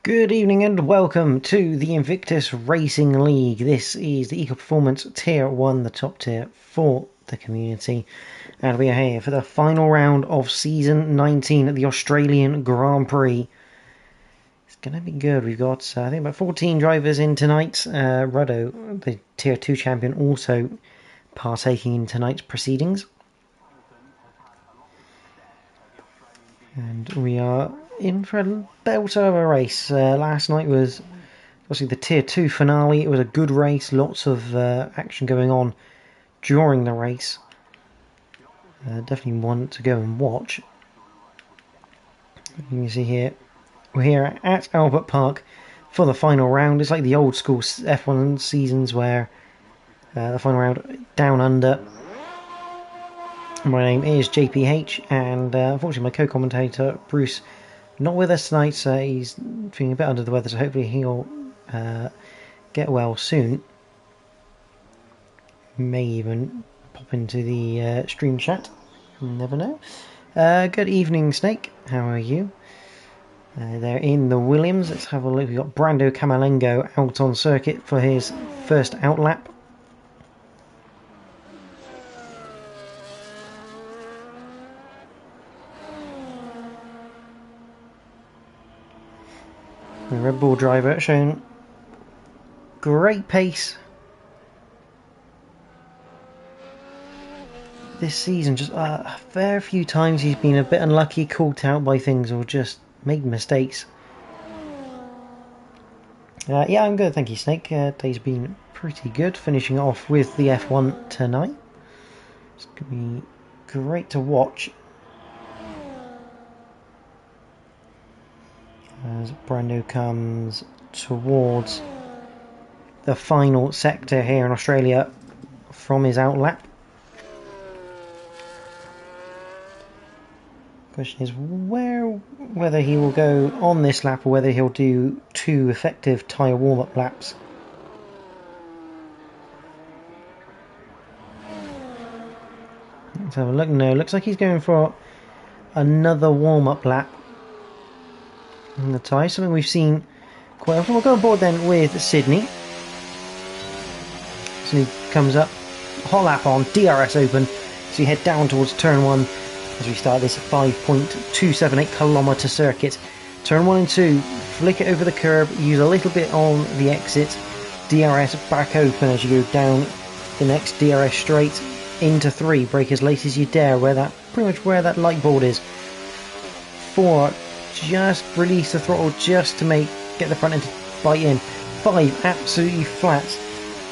Good evening and welcome to the Invictus Racing League. This is the Eco Performance Tier 1, the top tier for the community. And we are here for the final round of Season 19 at the Australian Grand Prix. It's going to be good. We've got, I think, about 14 drivers in tonight. Ruddo, the Tier 2 champion, also partaking in tonight's proceedings. And we are in for a belter of a race. Last night was obviously the Tier 2 finale. It was a good race, lots of action going on during the race. Definitely one to go and watch. You can see here, we're here at Albert Park for the final round. It's like the old school F1 seasons where the final round down under. My name is JPH, and unfortunately my co-commentator Bruce not with us tonight, so he's feeling a bit under the weather, so hopefully he'll get well soon. May even pop into the stream chat, you never know. Good evening, Snake, how are you? They're in the Williams. Let's have a look. We've got Brando Camalengo out on circuit for his first outlap. The Red Bull driver shown great pace this season. Just a fair few times he's been a bit unlucky, caught out by things, or just made mistakes. Yeah, I'm good, thank you, Snake. Day's been pretty good. Finishing off with the F1 tonight. It's going to be great to watch. As Brando comes towards the final sector here in Australia from his outlap. Question is whether he will go on this lap or whether he'll do two effective tyre warm-up laps. Let's have a look. No, looks like he's going for another warm-up lap in the tyre, something we've seen quite often. We'll go on board then with Sydney. So he comes up, hot lap on, DRS open, so you head down towards turn 1 as we start this 5.278 kilometre circuit. Turn 1 and 2, flick it over the curb, use a little bit on the exit, DRS back open as you go down the next DRS straight into 3, brake as late as you dare, pretty much where that light board is. 4, just release the throttle just to get the front end to bite in. 5, absolutely flat.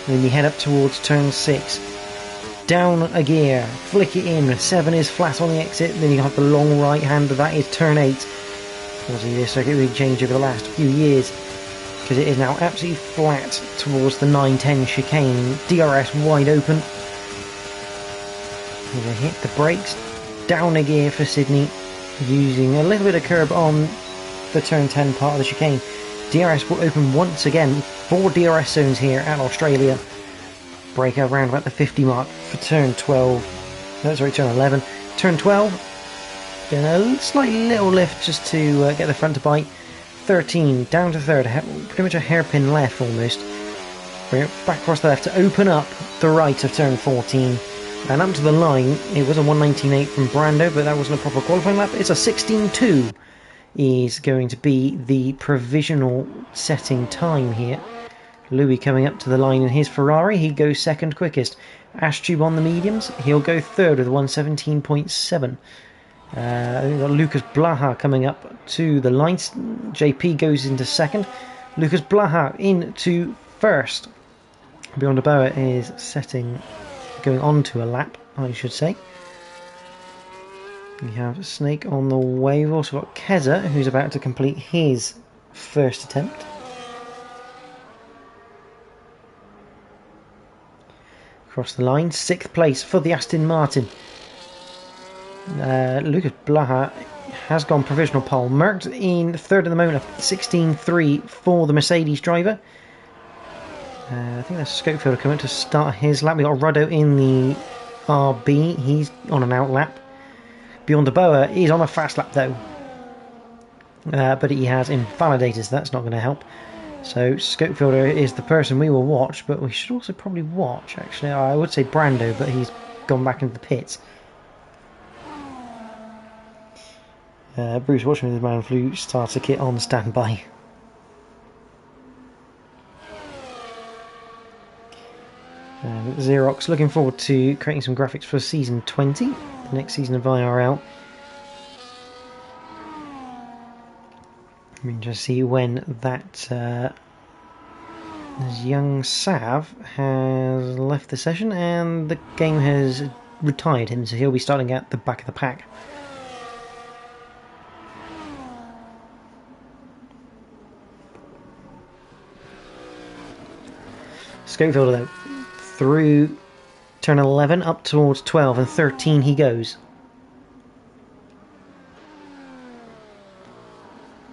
And then you head up towards turn 6. Down a gear, flick it in. 7 is flat on the exit. Then you have the long right hand, that is turn 8. Obviously this circuit really changed over the last few years, because it is now absolutely flat towards the 9-10 chicane. DRS wide open. You're going to hit the brakes. Down a gear for Sydney, using a little bit of curb on the turn 10 part of the chicane. DRS will open once again. 4 DRS zones here at Australia. Brake around about the 50 mark for turn 12. No, sorry, turn 11. Turn 12, doing a slightly little lift just to get the front to bite. 13, down to third, pretty much a hairpin left almost. Bring it back across the left to open up the right of turn 14. And up to the line, it was a 1:19.8 from Brando, but that wasn't a proper qualifying lap. It's a 16.2 is going to be the provisional setting time here. Louis coming up to the line in his Ferrari, he goes second quickest. Ashtube on the mediums, he'll go third with 1:17.7. We've got Lucas Blaha coming up to the line. JP goes into second. Lucas Blaha into first. Beyond Boa is going on to a lap, I should say. We have Snake on the way. We've also got Keza, who's about to complete his first attempt. Across the line, 6th place for the Aston Martin. Lucas Blaha has gone provisional pole. Merckx in third at the moment, 16.3 for the Mercedes driver. I think that's Scopefield coming to start his lap. We've got Ruddo in the RB. He's on an out lap. Beyond Boa is on a fast lap though. but he has invalidated, so that's not going to help. So Scopefielder is the person we will watch, but we should also probably watch, actually, I would say Brando, but he's gone back into the pits. Bruce watching with his man flu starter kit on standby. Xerox looking forward to creating some graphics for season 20, the next season of IRL. I mean, just see when that young Sav has left the session and the game has retired him, so he'll be starting at the back of the pack. Scopefielder though, through turn 11 up towards 12 and 13 he goes.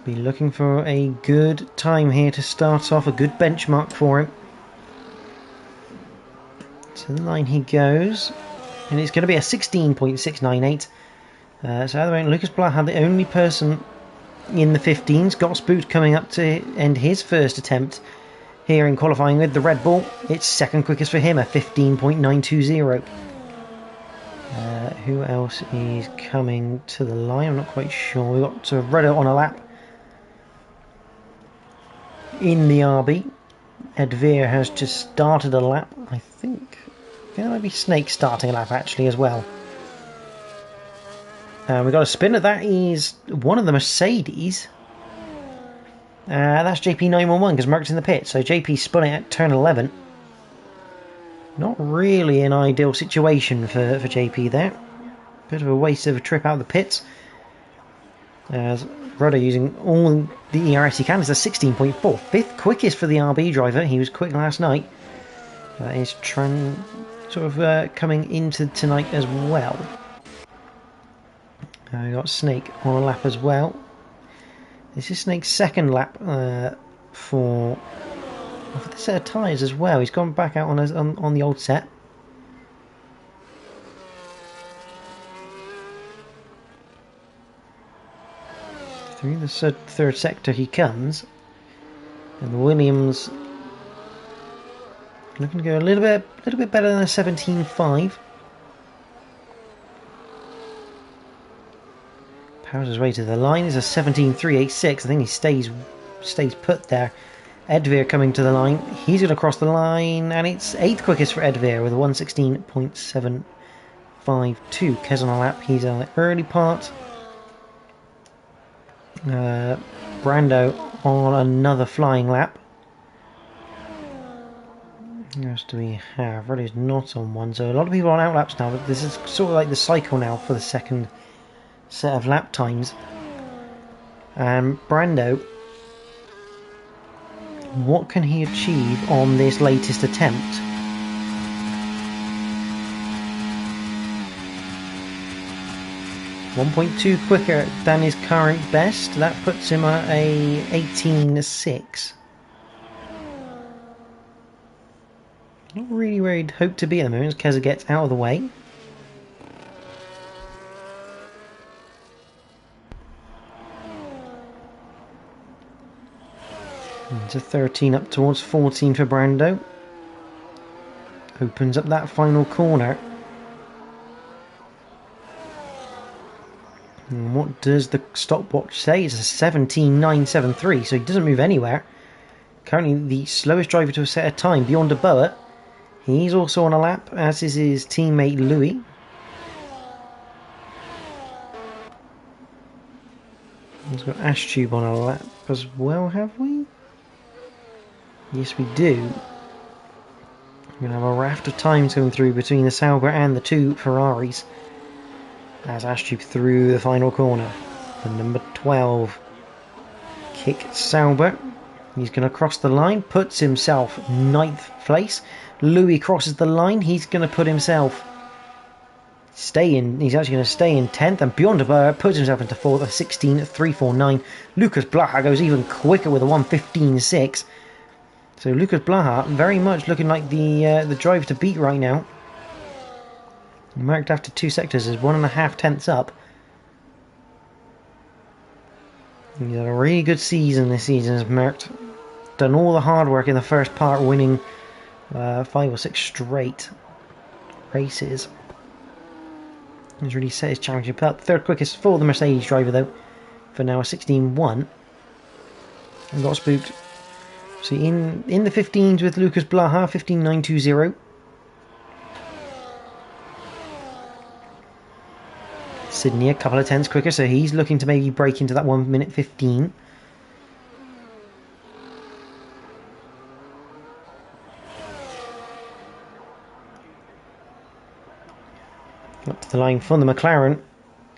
Be looking for a good time here to start off, a good benchmark for him. To the line he goes, and it's going to be a 16.698. So at the moment, Lucas Blaha, the only person in the 15s. Gotsboot coming up to end his first attempt here in qualifying with the Red Bull. It's second quickest for him, a 15.920. Who else is coming to the line? I'm not quite sure. We've got Redder on a lap in the RB. Ed Veer has just started a lap, I think. There might be Snake starting a lap actually as well. We've got a spinner. That is one of the Mercedes. That's JP911 because Merck's in the pit. So JP spun it at turn 11. Not really an ideal situation for JP there. Bit of a waste of a trip out of the pits. As Rudder using all the ERS he can. It's a 16.4. Fifth quickest for the RB driver. He was quick last night. That is sort of coming into tonight as well. We got Snake on a lap as well. This is Snake's second lap for the set of tyres as well. He's gone back out on the old set. Through the third sector he comes, and the Williams looking to go a little bit better than a 17.5. Powers his way to the line. Is a 17.386. I think he stays put there. Edveer coming to the line. He's going to cross the line, and it's 8th quickest for Edveer with a 1:16.752. Kez on a lap. He's on the early part. Brando on another flying lap. Who else do we have? Reddy's not on one, so a lot of people on outlaps now, but this is sort of like the cycle now for the second set of lap times. And Brando, what can he achieve on this latest attempt? .2 quicker than his current best. That puts him at a 18.6. Not really where he'd hope to be at the moment as Keza gets out of the way. Into 13 up towards 14 for Brando. Opens up that final corner. And what does the stopwatch say? It's a 17.973, so he doesn't move anywhere. Currently the slowest driver to a set of time, Bjorn de Boer. He's also on a lap, as is his teammate Louis. He's got Ashtube on a lap as well, have we? Yes, we do. We're going to have a raft of times coming through between the Sauber and the two Ferraris. As Ashtube through the final corner. The number 12. Kick Sauber. He's going to cross the line, puts himself 9th place. Louis crosses the line, he's going to put himself he's actually going to stay in 10th, and Bjorn de Boer puts himself into 4th, a 16.349. Lucas Blaha goes even quicker with a 1:15.6. So Lucas Blaha very much looking like the driver to beat right now. Marked after 2 sectors is 1.5 tenths up. He's had a really good season this season, has Mert. Done all the hard work in the first part, winning 5 or 6 straight races. He's really set his championship up. Third quickest for the Mercedes driver, though, for now a 16.1. And got spooked. So in the 15s with Lucas Blaha, 15.920. Sydney a couple of tenths quicker, so he's looking to maybe break into that 1 minute 15. Up to the line from the McLaren.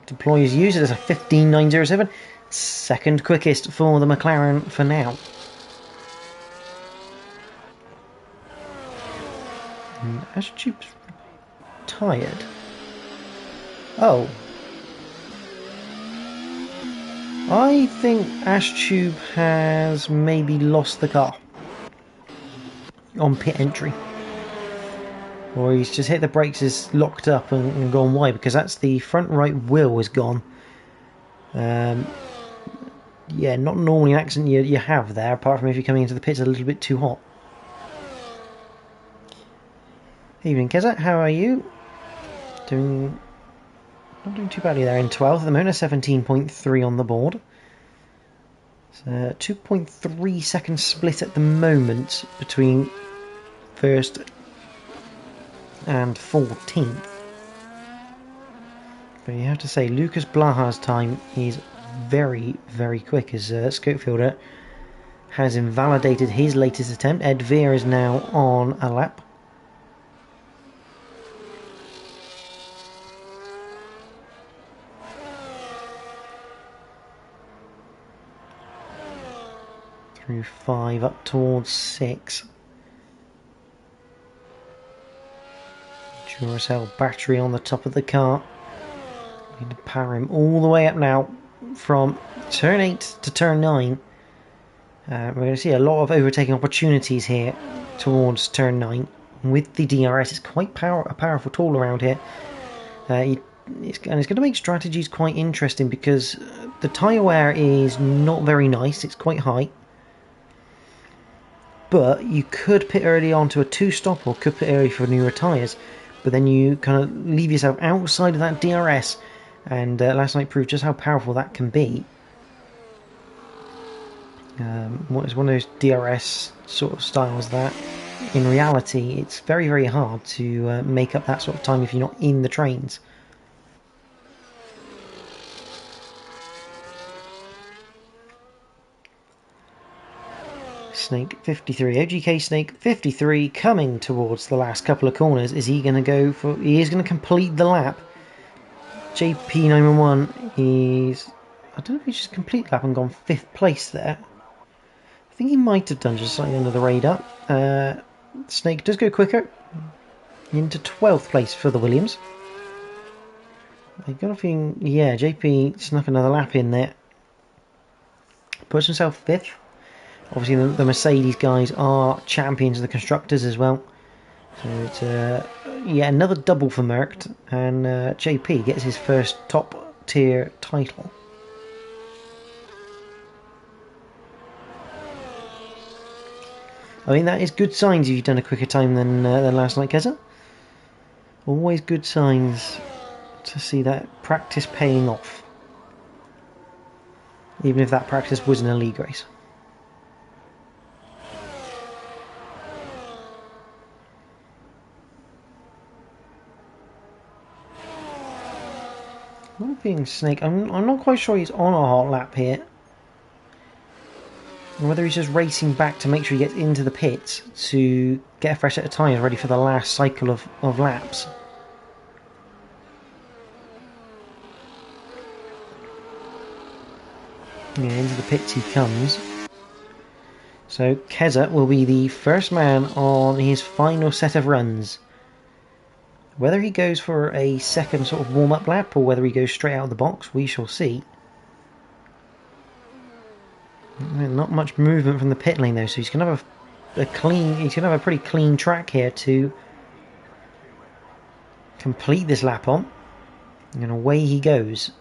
Deploys user as a 15.907. Second quickest for the McLaren for now. And Ashtube's retired. Oh. I think Ashtube has maybe lost the car on pit entry. Or he's just hit the brakes, is locked up and gone wide, because that's the front right wheel is gone. Yeah, not normally an accident you have there, apart from if you're coming into the pits a little bit too hot. Evening, Keza, how are you? Not doing too badly there in 12th at the moment, 17.3 on the board. It's a 2.3 second split at the moment between first and 14th. But you have to say, Lucas Blaha's time is very, very quick, as Scopefielder has invalidated his latest attempt. Ed Veer is now on a lap. Through 5 up towards 6. Duracell battery on the top of the car. Going to power him all the way up now from turn 8 to turn 9. We're going to see a lot of overtaking opportunities here towards turn 9. With the DRS, it's quite a powerful tool around here. It's going to make strategies quite interesting, because the tyre wear is not very nice. It's quite high. But you could pit early onto a 2-stop, or could pit early for newer tyres. But then you kind of leave yourself outside of that DRS. And last night proved just how powerful that can be. It's one of those DRS sort of styles that, in reality, it's very, very hard to make up that sort of time if you're not in the trains. Snake 53, OGK Snake 53 coming towards the last couple of corners. Is he going to go for... He is going to complete the lap. JP911 is... I don't know if he's just complete the lap and gone 5th place there. I think he might have done, just slightly under the radar. Snake does go quicker. Into 12th place for the Williams. I got a feeling... Yeah, JP snuck another lap in there. Puts himself 5th. Obviously, the Mercedes guys are champions of the constructors as well. So it's yeah, another double for Merckx, and JP gets his first top tier title. I mean, that is good signs if you've done a quicker time than last night, Keza. Always good signs to see that practice paying off, even if that practice was in a league race. Not being Snake, I'm not quite sure he's on a hot lap here. Or whether he's just racing back to make sure he gets into the pits to get a fresh set of tyres ready for the last cycle of laps. Yeah, into the pits he comes. So Keza will be the first man on his final set of runs. Whether he goes for a second sort of warm-up lap or whether he goes straight out of the box, we shall see. Not much movement from the pit lane though, so he's going to have a pretty clean track here to complete this lap on. And away he goes.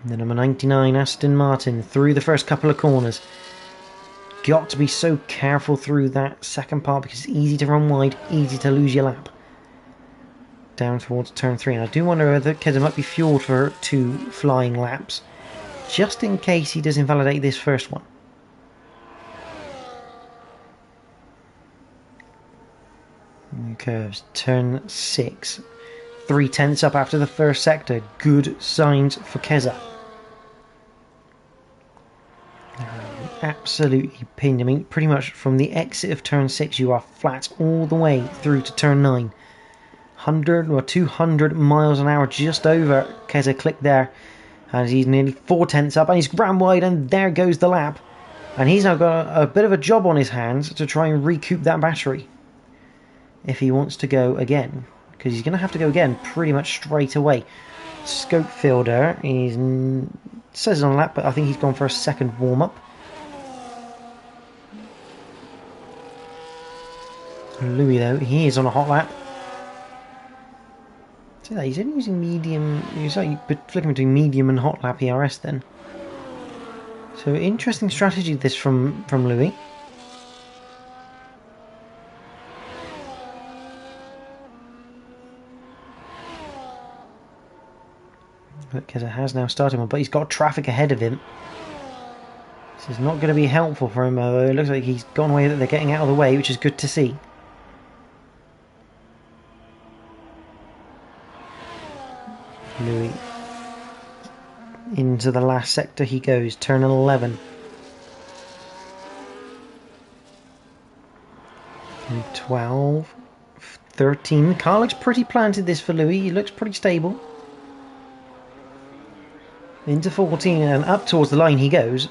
And the number 99 Aston Martin through the first couple of corners. Got to be so careful through that second part because it's easy to run wide, easy to lose your lap. Down towards turn 3, and I do wonder whether Keza might be fueled for 2 flying laps, just in case he does invalidate this first one. And curves, turn 6. 3/10 up after the first sector. Good signs for Keza. Absolutely pinned. I mean, pretty much from the exit of turn 6, you are flat all the way through to turn 9. 100 or 200 miles an hour just over Keza click there. And he's nearly 4/10 up, and he's ran wide, and there goes the lap. And he's now got a bit of a job on his hands to try and recoup that battery. If he wants to go again. Because he's going to have to go again pretty much straight away. Scope Fielder is, says on lap, but I think he's gone for a second warm-up. Louis, though, he is on a hot lap. See that, he's only using medium. He's like flicking between medium and hot lap ERS then. So interesting strategy this from Louis. Because it has now started one, but he's got traffic ahead of him. This is not going to be helpful for him, although it looks like he's gone away that they're getting out of the way, which is good to see. Louis. Into the last sector he goes, turn 11. 12. 13. Car looks pretty planted this for Louis, he looks pretty stable. Into 14 and up towards the line he goes.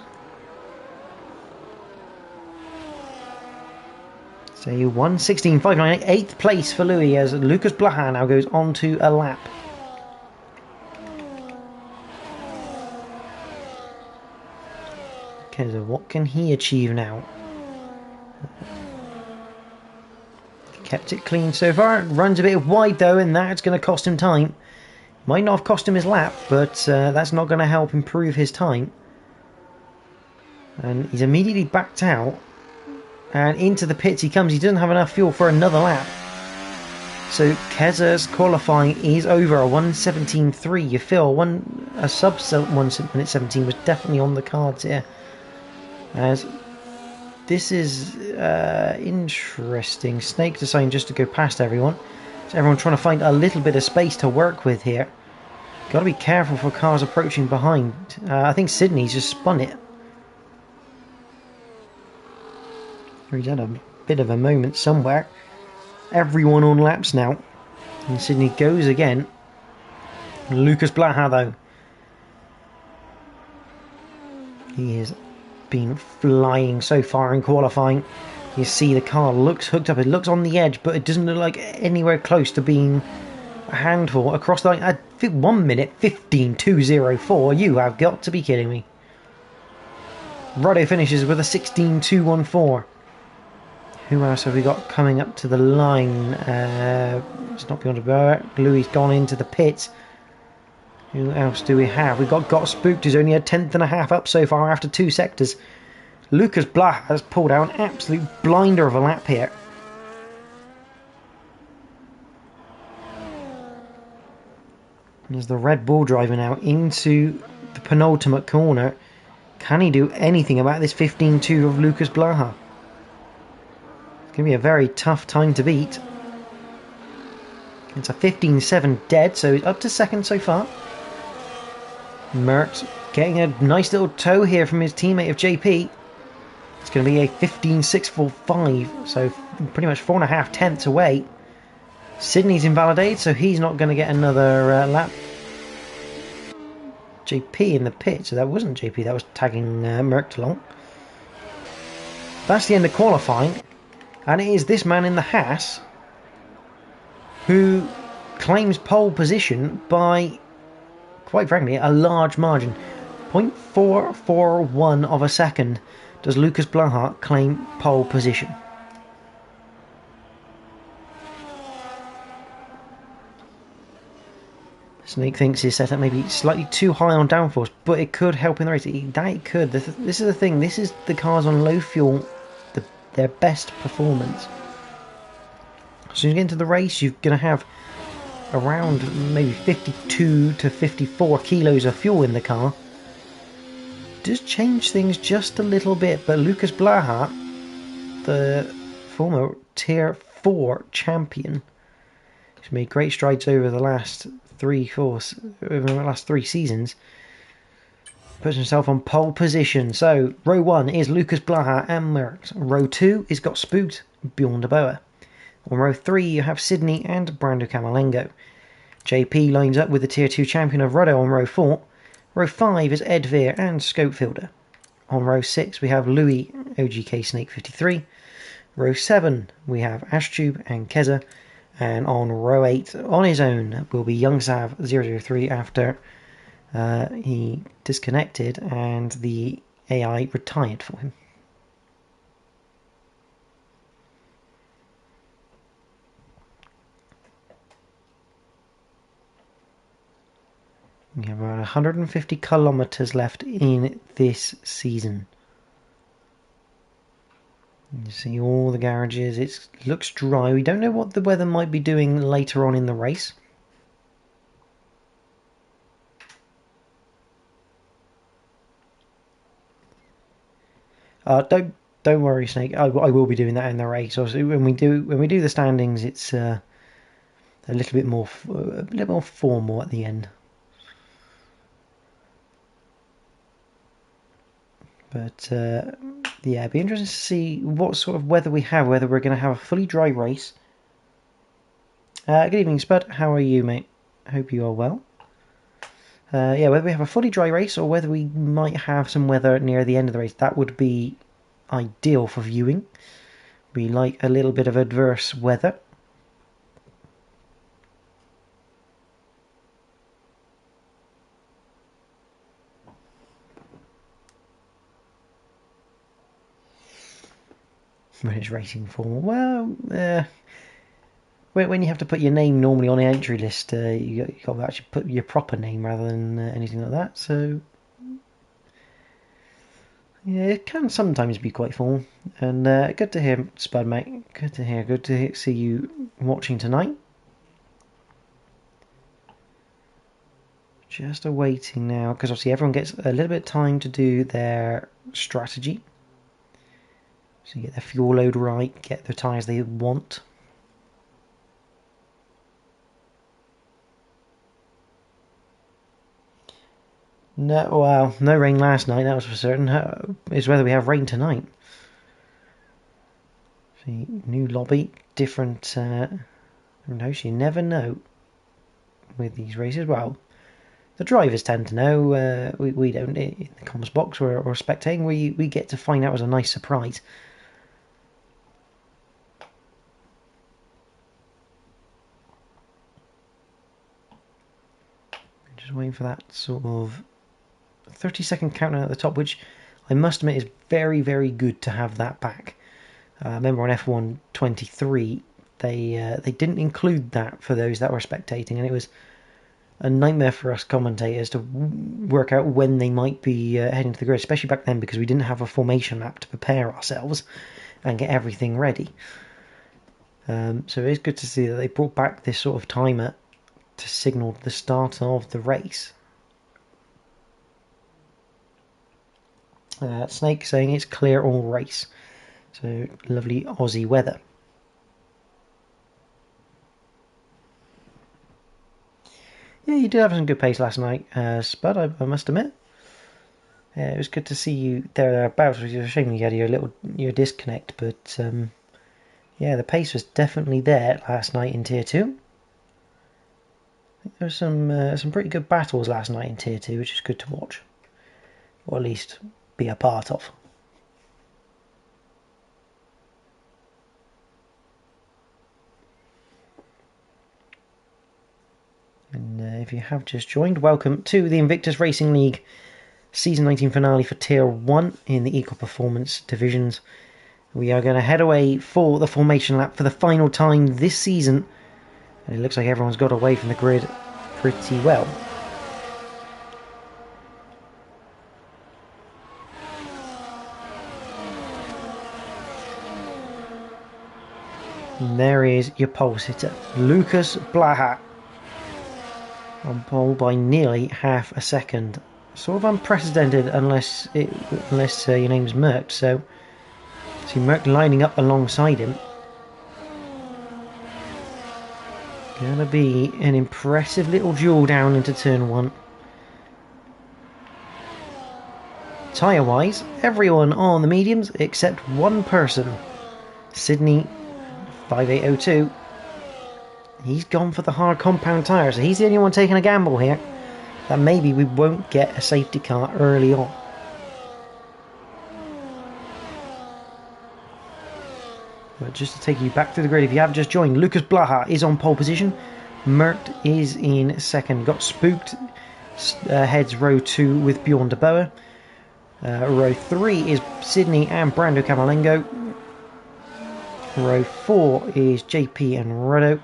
So 1:16.598, 8th place for Louis as Lucas Blaha now goes on to a lap. Okay, so what can he achieve now? Kept it clean so far, runs a bit wide though, and that's going to cost him time. Might not have cost him his lap, but that's not going to help improve his time. And he's immediately backed out. And into the pits he comes. He doesn't have enough fuel for another lap. So Keza's qualifying is over. A 1:17.3. You feel a sub 1 minute 17 was definitely on the cards here. As this is interesting. Snake deciding just to go past everyone. So everyone trying to find a little bit of space to work with here. Got to be careful for cars approaching behind. I think Sydney's just spun it. He's had a bit of a moment somewhere. Everyone on laps now. And Sydney goes again. Lucas Blaha though. He has been flying so far in qualifying. You see the car looks hooked up. It looks on the edge, but it doesn't look like anywhere close to being a handful across the line. I think 1 minute 15.204. You have got to be kidding me. Roddo finishes with a 16.214. Who else have we got coming up to the line? It's not beyond a bar. Louis gone into the pits. Who else do we have? We got Spooked, who's only a 10.5 up so far after 2 sectors. Lucas Blaha has pulled out an absolute blinder of a lap here. There's the Red Bull driver now into the penultimate corner. Can he do anything about this 15.2 of Lucas Blaha? It's going to be a very tough time to beat. It's a 15.7 dead, so he's up to second so far. Mert getting a nice little tow here from his teammate of JP. It's going to be a 15.645, so pretty much 4.5 away. Sydney's invalidated, so he's not going to get another lap. JP in the pit, so that wasn't JP, that was tagging Mert along. That's the end of qualifying, and it is this man in the Haas who claims pole position by, quite frankly, a large margin. 0.441 of a second does Lucas Blaha claim pole position. Snake thinks his setup may be slightly too high on downforce, but it could help in the race. It could. This is the thing. This is the cars on low fuel, their best performance. As soon as you get into the race, you're going to have around maybe 52 to 54 kilos of fuel in the car. Does change things just a little bit, but Lucas Blaha, the former Tier 4 champion, he's made great strides over the last three seasons. Puts himself on pole position. So row 1 is Lucas Blaha and Merckx. Row 2 is Got Spooked, Bjorn de Boer. On row 3 you have Sydney and Brando Camalengo. JP lines up with the Tier 2 champion of Ruddo on row 4. Row 5 is Ed Veer and Scopefielder. On row 6 we have Louis OGK Snake 53. Row 7 we have Ashtube and Keza. And on row 8 on his own will be Young Sav 003 after he disconnected and the AI retired for him. We have around 150 kilometers left in this season. You see all the garages. It looks dry. We don't know what the weather might be doing later on in the race. Don't worry, Snake. I will be doing that in the race. Also, when we do the standings, it's a little bit more formal at the end. But yeah, it'd be interesting to see what sort of weather we have. Whether we're going to have a fully dry race. Good evening, Spud. How are you, mate? Hope you are well. Yeah, whether we have a fully dry race or whether we might have some weather near the end of the race, that would be ideal for viewing. We like a little bit of adverse weather. British Racing Formal. Well, when you have to put your name normally on the entry list, you got to actually put your proper name rather than anything like that. So yeah, it can sometimes be quite formal. And good to hear, Spud, mate. Good to hear. Good to see you watching tonight. Just awaiting now, because obviously everyone gets a little bit of time to do their strategy. So you get their fuel load right, get the tyres they want. No, well, no rain last night, that was for certain. It's whether we have rain tonight. See, new lobby, different host. You never know with these races. Well, the drivers tend to know. We don't. In the comms box or spectating, we get to find out as a nice surprise. Just waiting for that sort of 30-second countdown at the top, which I must admit is very, very good to have that back. Remember on F1 23, they didn't include that for those that were spectating, and it was a nightmare for us commentators to work out when they might be heading to the grid, especially back then because we didn't have a formation lap to prepare ourselves and get everything ready. So it is good to see that they brought back this sort of timer to signal the start of the race. Snake saying it's clear all race. So lovely Aussie weather. Yeah, you did have some good pace last night, Spud, I must admit. It was good to see you thereabouts. It was a shame you had your disconnect, but yeah, the pace was definitely there last night in Tier 2. I think there was some pretty good battles last night in Tier 2, which is good to watch. Or at least be a part of. And if you have just joined, welcome to the Invictus Racing League Season 19 finale for Tier 1 in the Eco Performance divisions. We are going to head away for the formation lap for the final time this season. And it looks like everyone's got away from the grid pretty well. And there is your pole sitter, Lucas Blaha, on pole by nearly half a second. Sort of unprecedented unless your name's Merc. So see Merc lining up alongside him. Gonna be an impressive little duel down into turn 1. Tyre wise, everyone on the mediums except one person, Sydney 5802. He's gone for the hard compound tyre, so he's the only one taking a gamble here that maybe we won't get a safety car early on. But just to take you back to the grid, if you have just joined, Lucas Blaha is on pole position. Mert is in second. Got spooked. Heads row 2 with Bjorn de Boer. Row 3 is Sydney and Brando Camalengo. Row 4 is JP and Rodo.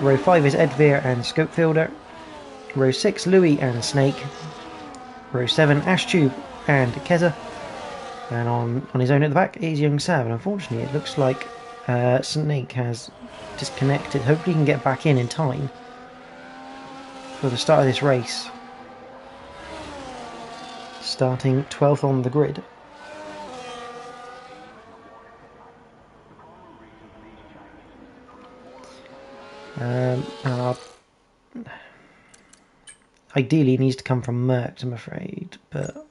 Row 5 is Edveer and Scopefielder. Row 6, Louis and Snake. Row 7, Ashtube and Keza. And on his own at the back is Young Sav. And unfortunately, it looks like Snake has disconnected. Hopefully, he can get back in time for the start of this race. Starting 12th on the grid. Ideally, it needs to come from Merc, I'm afraid, but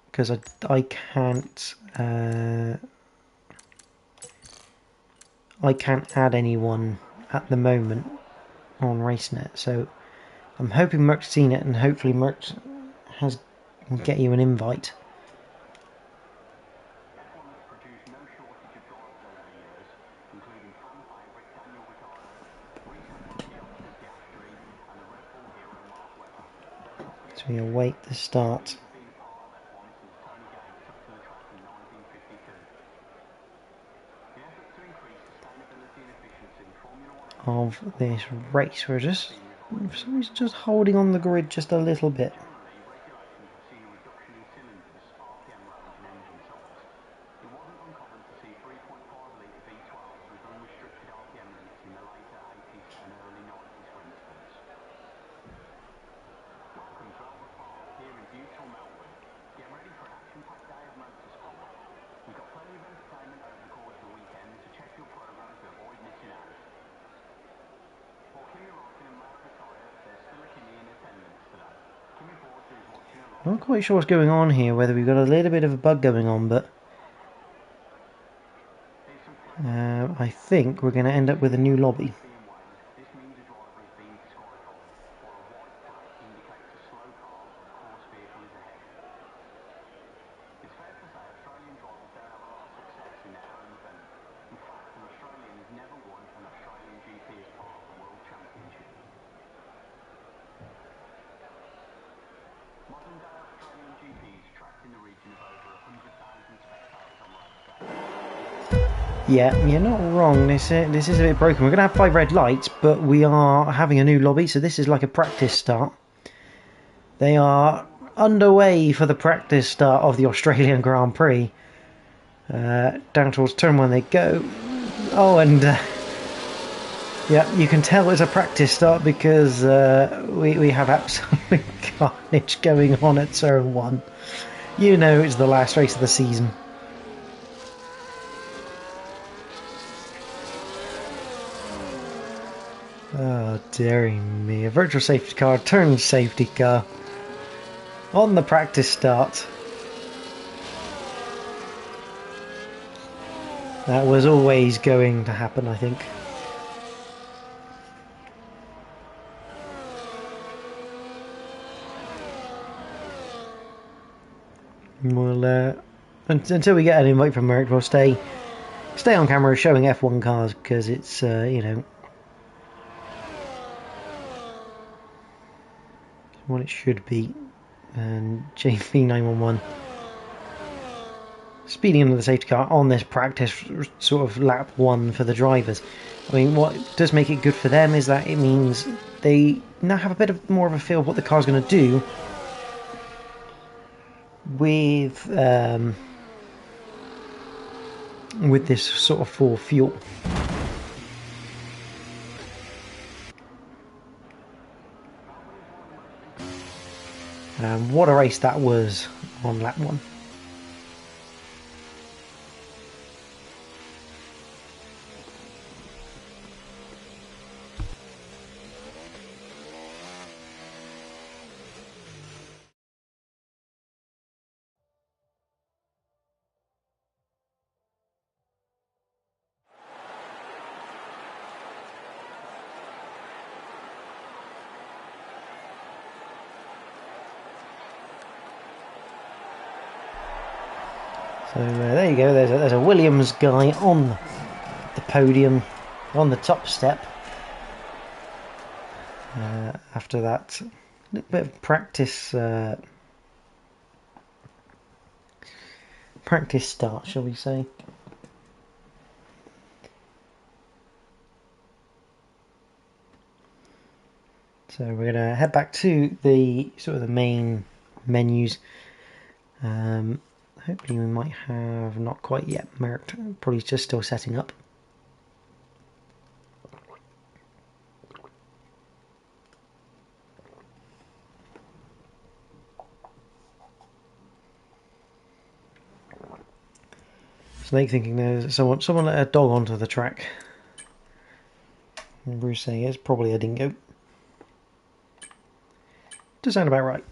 because I can't add anyone at the moment on RaceNet, so I'm hoping Merc's seen it, and hopefully Merc will get you an invite. So we await the start of this race. We're just holding on the grid just a little bit. I'm not quite sure what's going on here, whether we've got a little bit of a bug going on, but I think we're going to end up with a new lobby. Yeah, you're not wrong. This is a bit broken. We're going to have 5 red lights, but we are having a new lobby, so this is like a practice start. They are underway for the practice start of the Australian Grand Prix. Down towards turn 1 they go. Oh, and yeah, you can tell it's a practice start because we have absolute carnage going on at turn 1. You know it's the last race of the season. Oh, dearie me. A virtual safety car turns safety car on the practice start. That was always going to happen, I think. We'll, until we get an invite from Merc, we'll stay on camera showing F1 cars because it's, you know, what it should be. And JP911 speeding into the safety car on this practice sort of lap 1 for the drivers. I mean, what does make it good for them is that it means they now have a bit of more of a feel of what the car's going to do with this sort of full fuel. What a race that was on lap 1. So there you go, there's a Williams guy on the podium, on the top step. After that little bit of practice start, shall we say. So we're going to head back to the sort of the main menus. Hopefully we might have, not quite yet marked, probably just still setting up. Snake thinking there's someone let a dog onto the track. And Bruce saying it's probably a dingo. Does sound about right.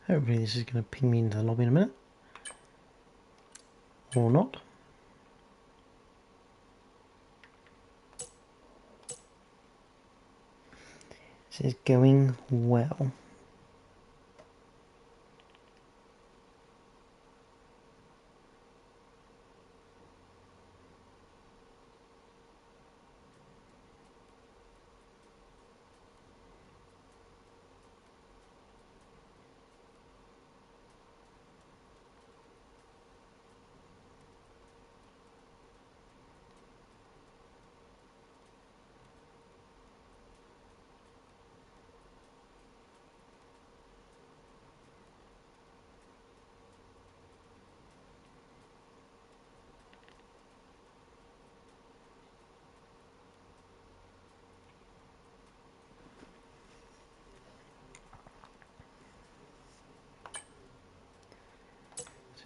Hopefully this is going to ping me into the lobby in a minute. Or not. This is going well.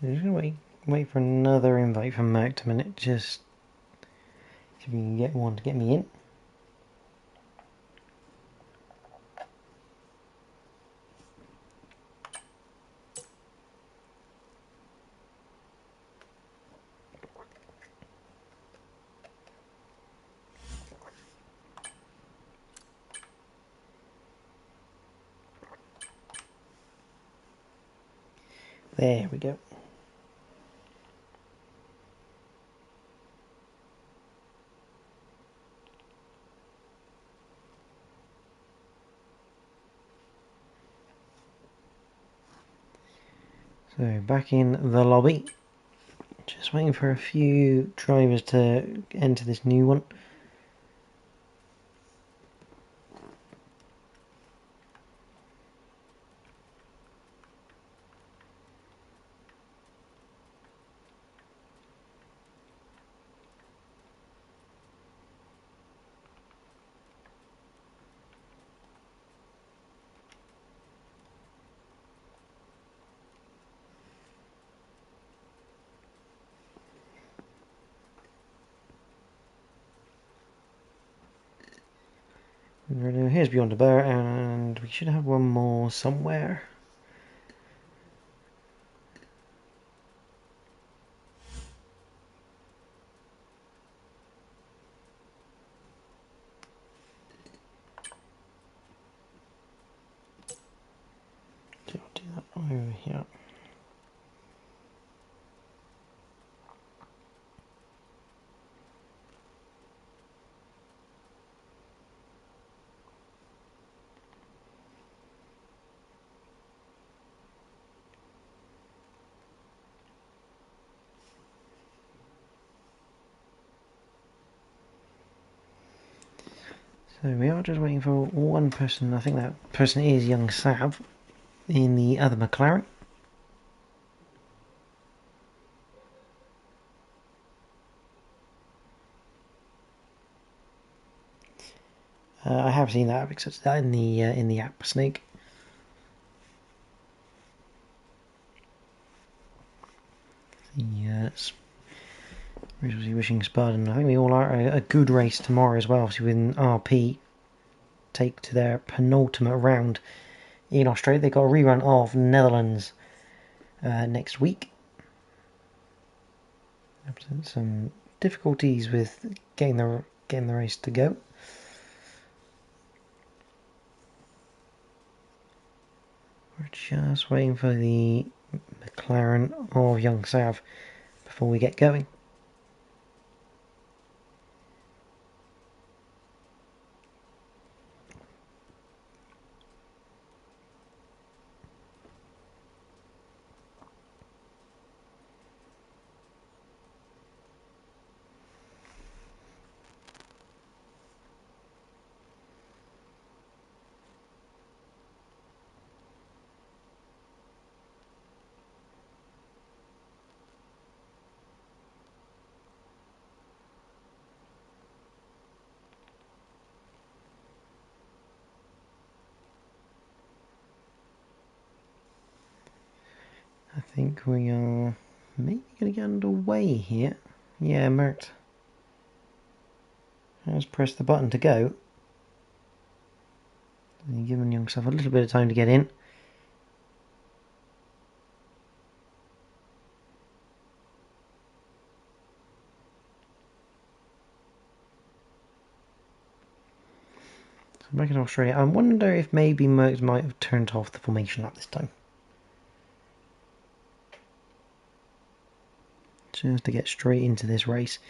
So I'm just going to wait for another invite from Malc a minute, just see if we can get one to get me in. There we go. So back in the lobby, just waiting for a few drivers to enter this new one. Here's Beyond the Bear, and we should have one more somewhere. So we are just waiting for one person. I think that person is young Sav in the other McLaren. I have seen that because it's that in the app Snake. Yes. Wishing Spartan. I think we all are a good race tomorrow as well. Obviously, with RP take to their penultimate round in Australia. They got a rerun of Netherlands next week. Some difficulties with getting the race to go. We're just waiting for the McLaren of young Sav before we get going. I think we are maybe going to get underway here. Yeah, Mert has pressed the button to go. And giving yourself a little bit of time to get in. So back in Australia, I wonder if maybe Mert might have turned off the formation lap this time. Just to get straight into this race.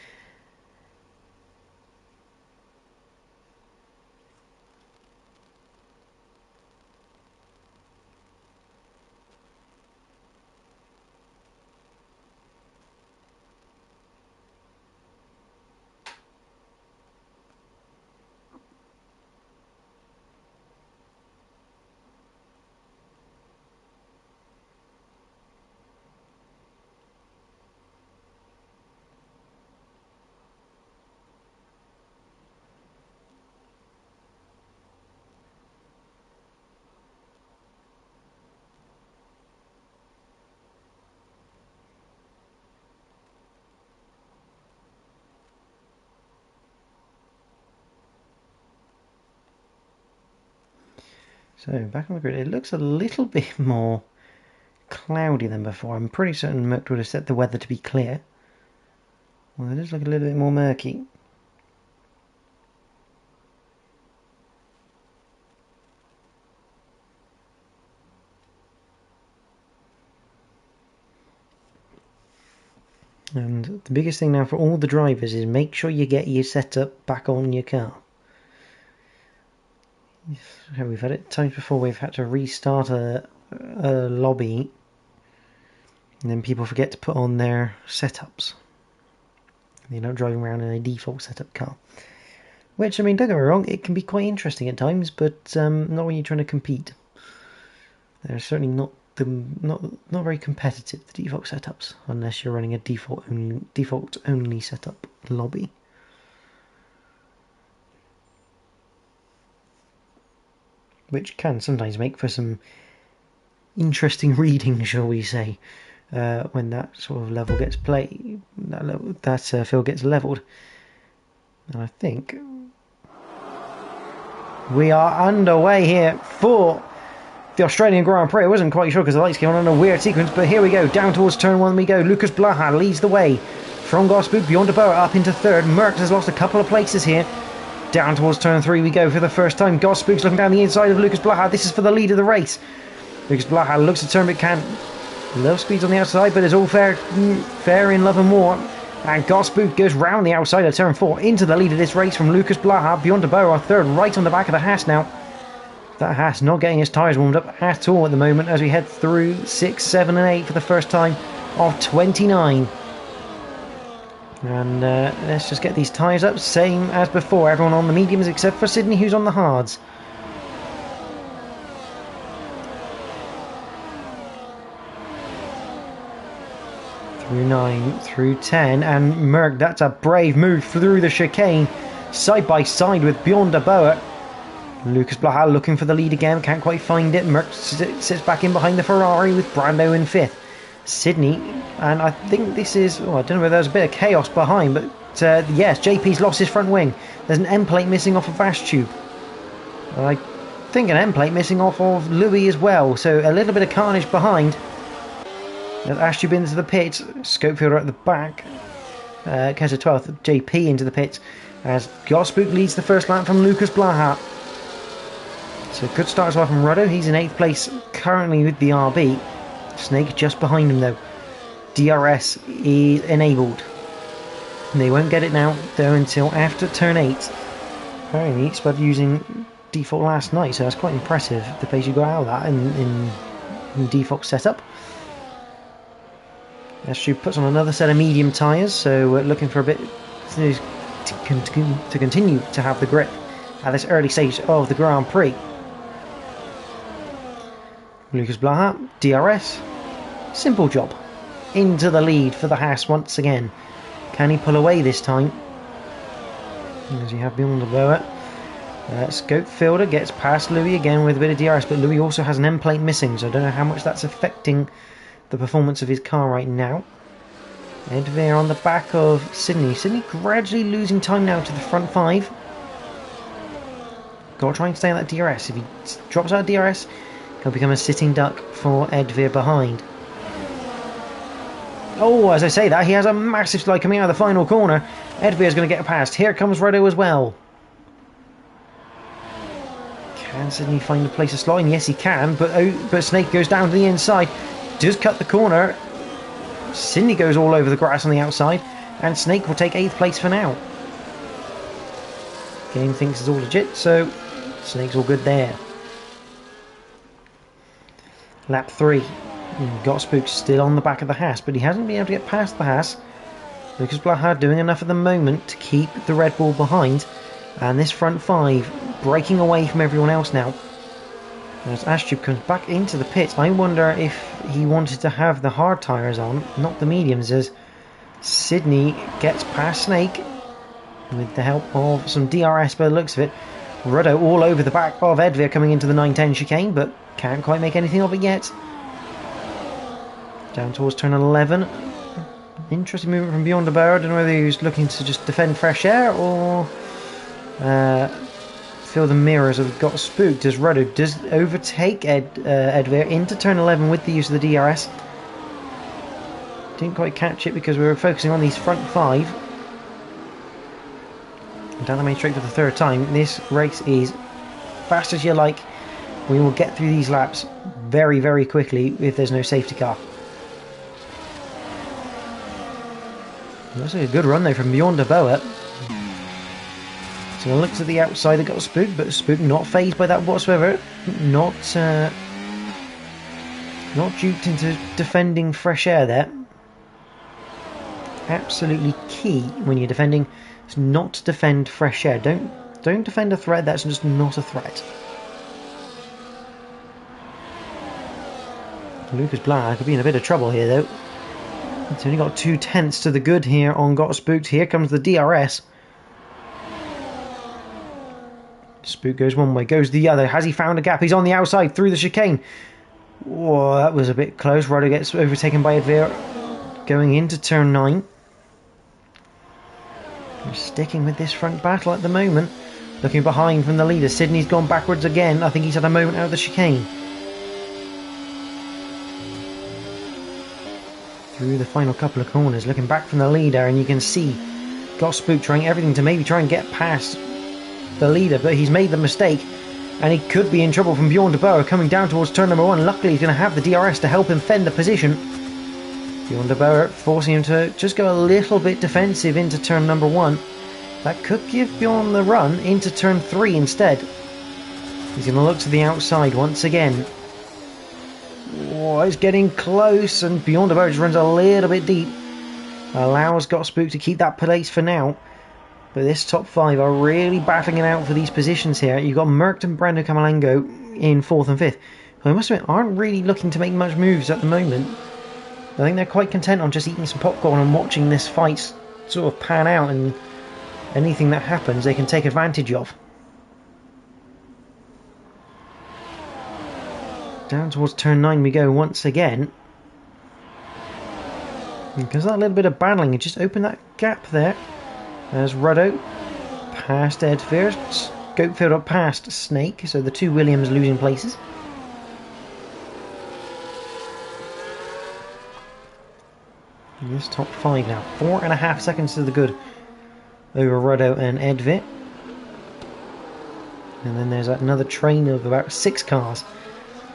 So back on the grid, it looks a little bit more cloudy than before. I'm pretty certain Mert would have set the weather to be clear. Well, it does look a little bit more murky. And the biggest thing now for all the drivers is make sure you get your setup back on your car. We've had it times before we've had to restart a lobby and then people forget to put on their setups. They're not driving around in a default setup car. Which, I mean, don't get me wrong, it can be quite interesting at times, but not when you're trying to compete. They're certainly not very competitive, the default setups, unless you're running a default only setup lobby. Which can sometimes make for some interesting reading, shall we say, when that sort of level gets played, that field gets leveled. And I think we are underway here for the Australian Grand Prix. I wasn't quite sure because the lights came on in a weird sequence, but here we go. Down towards turn one we go. Lucas Blaha leads the way from Gosbook beyond the Boa up into third. Merckx has lost a couple of places here. Down towards turn three we go for the first time. Gosbook's looking down the inside of Lucas Blaha. This is for the lead of the race. Lucas Blaha looks to turn but can't. Low speeds on the outside, but it's all fair in love and war. And Gosbook goes round the outside of turn 4 into the lead of this race from Lucas Blaha beyond the Boa, third, right on the back of the Haas now. That Haas not getting his tyres warmed up at all at the moment as we head through 6, 7 and 8 for the first time of 29. And let's just get these tyres up, same as before. Everyone on the mediums except for Sydney, who's on the hards. Through 9, through 10, and Merck, that's a brave move through the chicane, side by side with Bjorn de Boer. Lucas Blaha looking for the lead again, can't quite find it. Merck sits back in behind the Ferrari with Brando in 5th. Sydney, and I think this is, I don't know whether there's a bit of chaos behind, but yes, JP's lost his front wing. There's an end plate missing off of Vashtube. I think an end plate missing off of Louis as well, so a little bit of carnage behind. As Ashtube into the pits, Scopefielder at the back, Kesa 12th, JP into the pits, as Gotspook leads the first lap from Lucas Blaha. So good start as well from Ruddo, he's in 8th place currently with the RB. Snake just behind him though. DRS is enabled. They won't get it now though until after turn 8. Apparently it's about using default last night, so that's quite impressive, the pace you got out of that in default setup. She puts on another set of medium tyres, so we're looking for a bit to continue to have the grip at this early stage of the Grand Prix. Lucas Blaha, DRS, simple job. Into the lead for the Haas once again. Can he pull away this time? As you have beyond the Boer. Scopefielder gets past Louis again with a bit of DRS, but Louis also has an end plate missing, so I don't know how much that's affecting the performance of his car right now. Ed Veer on the back of Sydney. Sydney gradually losing time now to the front 5. Got to try and stay on that DRS. If he drops out of DRS, he'll become a sitting duck for Ed Veer behind. Oh, as I say that, he has a massive slide coming out of the final corner. Ed Veer's going to get past. Here comes Ruddo as well. Can Sydney find a place to slot in? Yes, he can, but Snake goes down to the inside. Does cut the corner. Sydney goes all over the grass on the outside, and Snake will take 8th place for now. Game thinks it's all legit, so Snake's all good there. Lap 3. Gotspook still on the back of the Haas, but he hasn't been able to get past the Haas. Lucas Blaha doing enough at the moment to keep the Red Bull behind, and this front 5 breaking away from everyone else now. As Ashtube comes back into the pits, I wonder if he wanted to have the hard tyres on, not the mediums, as Sydney gets past Snake with the help of some DRS by the looks of it. Ruddo all over the back of Ed Veer coming into the 910 chicane, but can't quite make anything of it yet. Down towards turn 11. Interesting movement from Bjorn de Boer. I don't know whether he was looking to just defend fresh air or feel the mirrors of Gotspook. As Ruddo does overtake Ed Veer into turn 11 with the use of the DRS. Didn't quite catch it because we were focusing on these front 5. Down the main straight for the 3rd time. This race is fast as you like. We will get through these laps very, very quickly if there's no safety car. Looks like a good run though from Bjorn de Boer. So it looks at the outside, they got Spook, but Spook not phased by that whatsoever. Not duped into defending fresh air there. Absolutely key when you're defending is not to defend fresh air. Don't defend a threat that's just not a threat. Lucas Blaha could be in a bit of trouble here though. It's only got 2/10 to the good here on Gotspook. Here comes the DRS. Spook goes one way, goes the other. Has he found a gap? He's on the outside through the chicane. Whoa, that was a bit close. Ruddo gets overtaken by Ed Veer going into turn 9. We're sticking with this front battle at the moment. Looking behind from the leader. Sydney's gone backwards again. I think he's had a moment out of the chicane. Through the final couple of corners, looking back from the leader, and you can see Gotspook trying everything to maybe try and get past the leader, but he's made the mistake, and he could be in trouble from Bjorn de Boer coming down towards turn number 1. Luckily, he's going to have the DRS to help him fend the position. Bjorn de Boer forcing him to just go a little bit defensive into turn number 1. That could give Bjorn the run into turn 3 instead. He's going to look to the outside once again. Oh, he's getting close, and Bjorn de Boer just runs a little bit deep. allows Got Spooked to keep that place for now. But this top 5 are really battling it out for these positions here. You've got Merck and Brando Camalengo in 4th and 5th. Who I must admit aren't really looking to make much moves at the moment. I think they're quite content on just eating some popcorn and watching this fight sort of pan out, and anything that happens they can take advantage of. Down towards turn 9 we go once again. Because that little bit of battling, it just opened that gap there. As Ruddo past Ed Fears, Scopefield up past Snake, so the two Williams losing places. In this top 5 now, 4.5 seconds to the good over Ruddo and Edvit. And then there's another train of about 6 cars,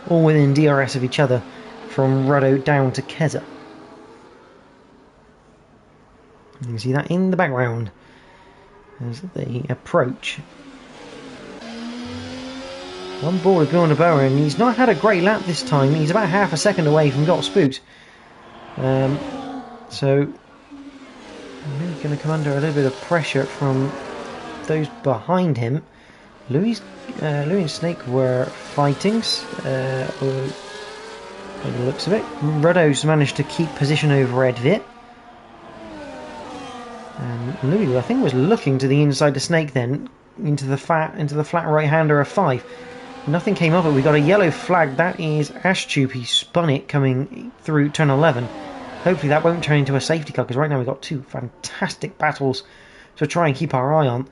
all within DRS of each other, from Ruddo down to Keza. You can see that in the background as they approach. On board with Bjorn de Boer, and he's not had a great lap this time. He's about half a second away from Got Spooked. So he's going to come under a little bit of pressure from those behind him. Louis and Snake were fighting by the looks of it. Ruddo's managed to keep position over Edvit. And Louis, I think, was looking to the inside of Snake then, into the flat right-hander of 5. Nothing came of it. We got a yellow flag. That is Ashtube. He spun it coming through turn 11. Hopefully that won't turn into a safety car, because right now we've got 2 fantastic battles to try and keep our eye on.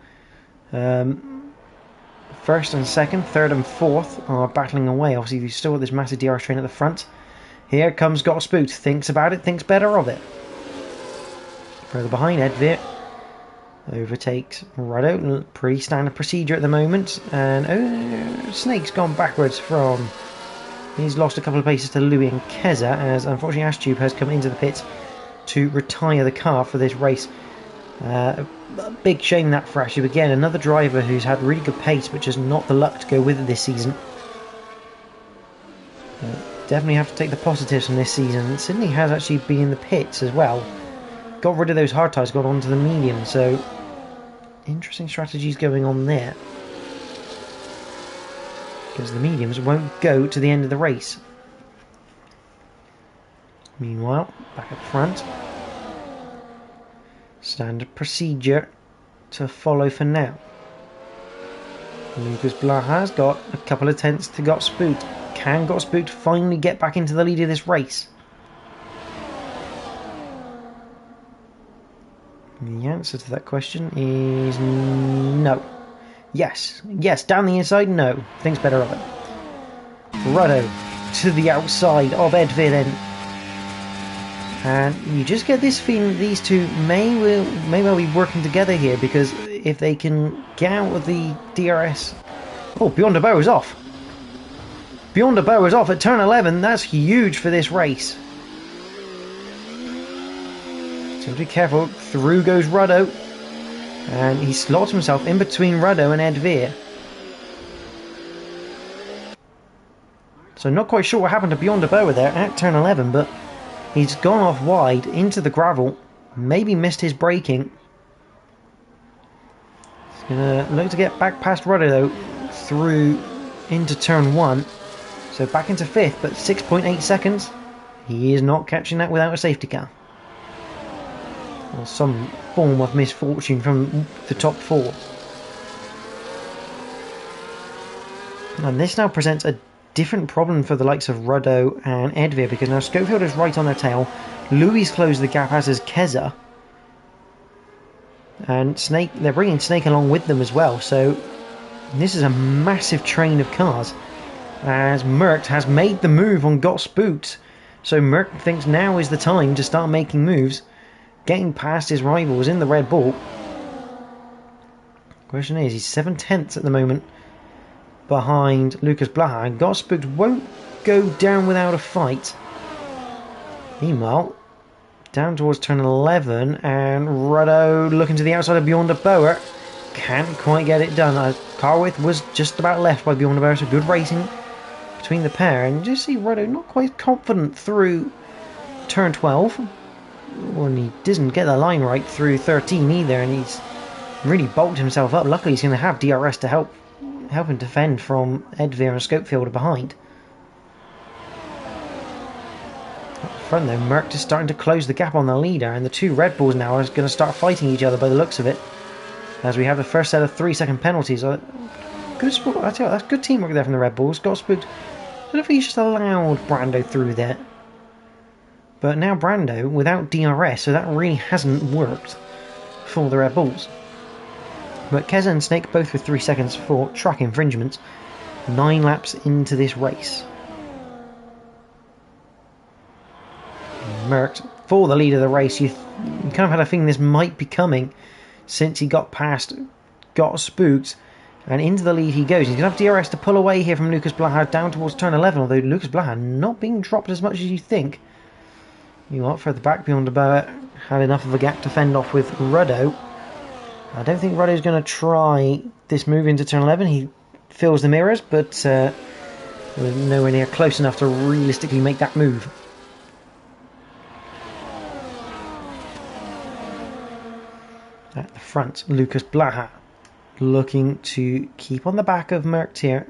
First and second, third and fourth are battling away. Obviously we've still got this massive DRS train at the front. Here comes Got Spooked. Thinks about it, thinks better of it. Further behind, Edvit overtakes Ruddo. Pretty standard procedure at the moment. And Snake's gone backwards from... He's lost a couple of places to Louis and Keza, as unfortunately Ashtube has come into the pits to retire the car for this race. A big shame that for Ashtube. Again, another driver who's had really good pace, but just not the luck to go with it this season. Definitely have to take the positives from this season. Sydney has actually been in the pits as well. Got rid of those hard tyres, got onto the medium, so interesting strategies going on there. Because the mediums won't go to the end of the race. Meanwhile, back up front. Standard procedure to follow for now. Lucas Blaha's got a couple of tenths to Got Spooked. Can Got Spooked finally get back into the lead of this race? The answer to that question is no. Yes, down the inside, no. Thinks better of it. Ruddo to the outside of Edvit then. And you just get this feeling these two may well be working together here, because if they can get out of the DRS... Oh, Bjorn de Boer is off. Bjorn de Boer is off at turn 11. That's huge for this race. So be careful. Through goes Ruddo. And he slots himself in between Ruddo and Edvir. So not quite sure what happened to Bjorn de Boer there at turn 11, but he's gone off wide into the gravel. Maybe missed his braking. He's going to look to get back past Ruddo though, through into turn 1. So back into 5th, but 6.8 seconds. He is not catching that without a safety car. Or some form of misfortune from the top 4. And this now presents a different problem for the likes of Ruddo and Edvir, because now Schofield is right on their tail. Louis closed the gap, as is Keza. And Snake, they're bringing Snake along with them as well. So this is a massive train of cars, as Merck has made the move on Got Spooked. So Merck thinks now is the time to start making moves, getting past his rivals in the Red Bull. Question is, he's 7 tenths at the moment behind Lucas Blaha, and Got Spooked won't go down without a fight. Meanwhile, down towards turn 11, and Ruddo looking to the outside of Bjorn de Boer. Can't quite get it done. Car width was just about left by Bjorn de Boer, so good racing between the pair. And you just see Ruddo not quite confident through turn 12. and he doesn't get the line right through 13 either, and he's really bulked himself up. Luckily he's going to have DRS to help him defend from Edveer and Scopefielder behind. Up front though, Merck is starting to close the gap on the leader, and the two Red Bulls now are going to start fighting each other by the looks of it, as we have the first set of 3-second penalties. Good sport, I tell you, that's good teamwork there from the Red Bulls. Got spooked. I don't know if he just allowed Brando through there. But now Brando without DRS, so that really hasn't worked for the Red Bulls. But Keza and Snake both with 3 seconds for track infringements. 9 laps into this race. Merckx for the lead of the race. You kind of had a feeling this might be coming since he got spooked, and into the lead he goes. He's going to have DRS to pull away here from Lucas Blaha down towards turn 11, although Lucas Blaha not being dropped as much as you think. You know what, further back beyond the bow, had enough of a gap to fend off with Ruddo. I don't think Ruddo's going to try this move into turn 11. He fills the mirrors, but we're nowhere near close enough to realistically make that move. At the front, Lucas Blaha looking to keep on the back of Merckx here.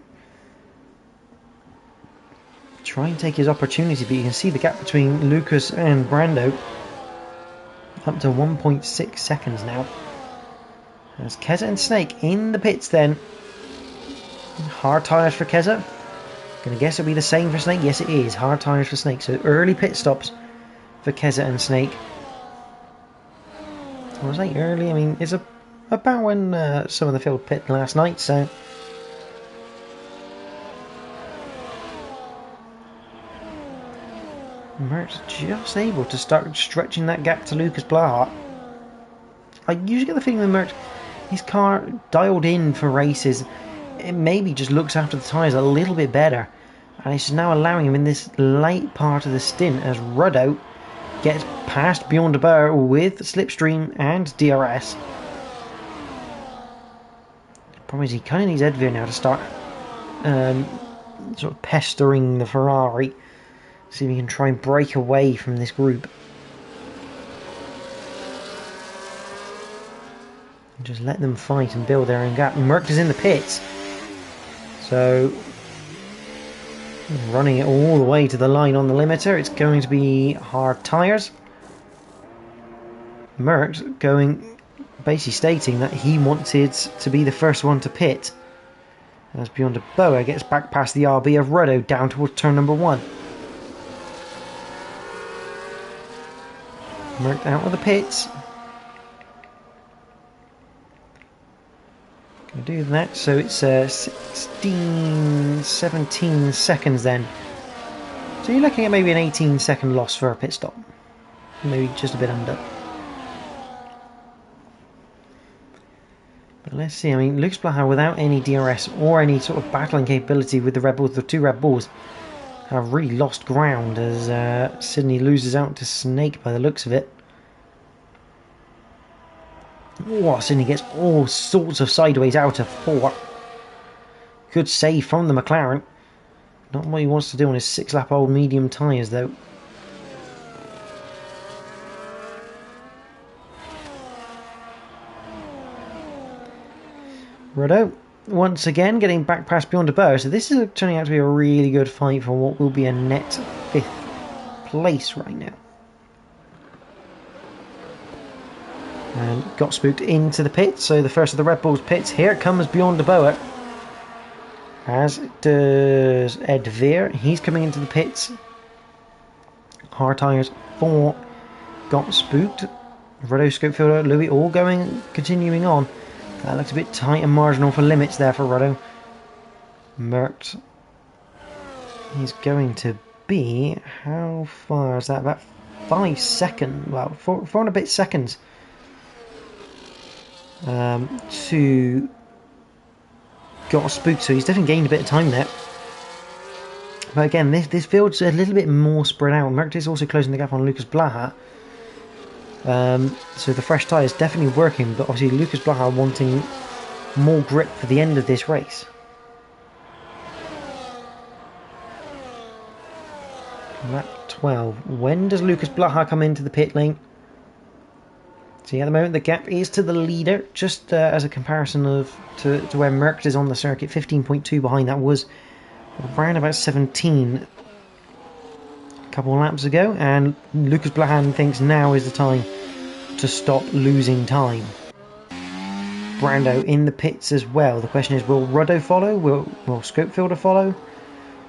Try and take his opportunity, but you can see the gap between Lucas and Brando up to 1.6 seconds now. There's Keza and Snake in the pits then. Hard tyres for Keza. Gonna guess it'll be the same for Snake. Yes, it is. Hard tyres for Snake. So early pit stops for Keza and Snake. I was like early. I mean, it's about when some of the field pit last night. So Merckx just able to start stretching that gap to Lucas Blaha. I usually get the feeling with Merckx, his car dialed in for races, it maybe just looks after the tyres a little bit better, and it's just now allowing him in this late part of the stint as Ruddo gets past beyond the bar with Slipstream and DRS. The problem is he kind of needs Edveer now to start sort of pestering the Ferrari, see if he can try and break away from this group. Just let them fight and build their own gap. Merckx is in the pits, so running it all the way to the line on the limiter. It's going to be hard tyres. Merckx going, basically stating that he wanted to be the first one to pit. As Beyond a Boa gets back past the RB of Ruddo down towards turn number 1. Merckx out of the pits. Do that, so it's 16, 17 seconds then. So you're looking at maybe an 18-second loss for a pit stop. Maybe just a bit under. But let's see, I mean, Lucas Blaha without any DRS or any sort of battling capability with the Red Bulls, the two Red Bulls, have really lost ground as Sydney loses out to Snake by the looks of it. Oh, Sydney gets all sorts of sideways out of 4. Good save from the McLaren. Not what he wants to do on his 6-lap-old medium tyres, though. Ruddo, once again, getting back past beyond the bow. So this is turning out to be a really good fight for what will be a net 5th place right now. And got spooked into the pits, so the first of the Red Bulls pits. Here comes Beyond the Boa, as does Edveer. He's coming into the pits. Hard tyres for got spooked. Ruddo, Scopefielder, Louis all continuing on. That looks a bit tight and marginal for limits there for Ruddo. Merckx. He's going to be, how far is that? About 5 seconds, well, 4 and a bit seconds. To got spooked, so he's definitely gained a bit of time there. But again, this field's a little bit more spread out. Merckx is also closing the gap on Lucas Blaha. So the fresh tyre is definitely working, but obviously Lucas Blaha wanting more grip for the end of this race. Lap 12. When does Lucas Blaha come into the pit lane? See, at the moment the gap is to the leader, just as a comparison to where Merckx is on the circuit. 15.2 behind. That was around about 17 a couple of laps ago, and Lucas Blahan thinks now is the time to stop losing time. Brando in the pits as well. The question is, will Ruddo follow? Will Scopefielder follow?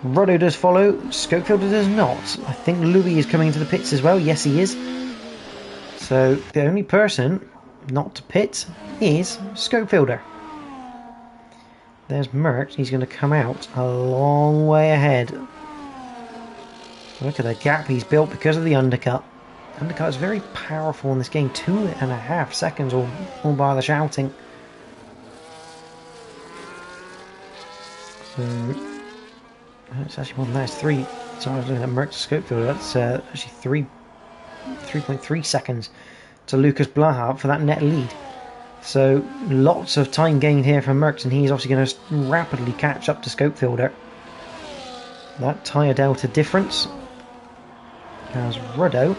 Ruddo does follow, Scopefielder does not. I think Louis is coming to the pits as well. Yes, he is. So the only person not to pit is Scopefielder. There's Merckx. He's going to come out a long way ahead. Look at the gap he's built because of the undercut. Undercut is very powerful in this game. 2.5 seconds all by the shouting. So it's actually more than that. It's 3. So I was looking at Merckx Scopefielder. That's actually 3.3 seconds to Lucas Blaha for that net lead. So lots of time gained here from Merckx, and he's obviously going to rapidly catch up to Scopefielder. That tyre delta difference. As Ruddo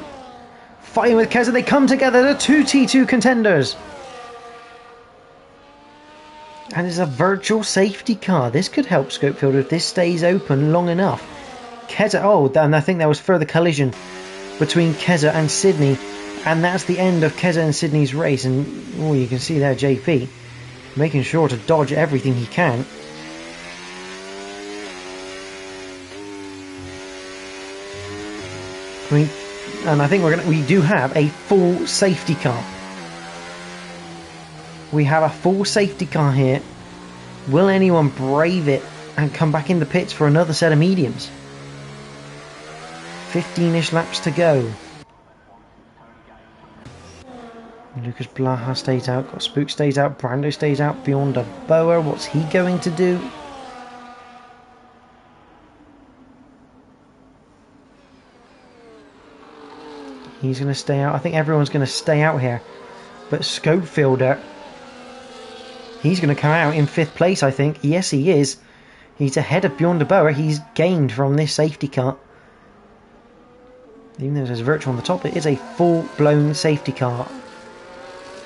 fighting with Keza, they come together, the two T2 contenders. And it's a virtual safety car. This could help Scopefielder if this stays open long enough. Keza, oh, and I think there was further collision between Keza and Sydney, and that's the end of Keza and Sydney's race. And oh, you can see there JP making sure to dodge everything he can. And I think we do have a full safety car. We have a full safety car here. Will anyone brave it and come back in the pits for another set of mediums? 15-ish laps to go. Lucas Blaha stays out. Got Spook stays out. Brando stays out. Beyond a Boa. What's he going to do? He's going to stay out. I think everyone's going to stay out here. But Scopefielder, he's going to come out in 5th place, I think. Yes, he is. He's ahead of Bjorn de Boer. He's gained from this safety car. Even though there's virtual on the top, it is a full-blown safety car.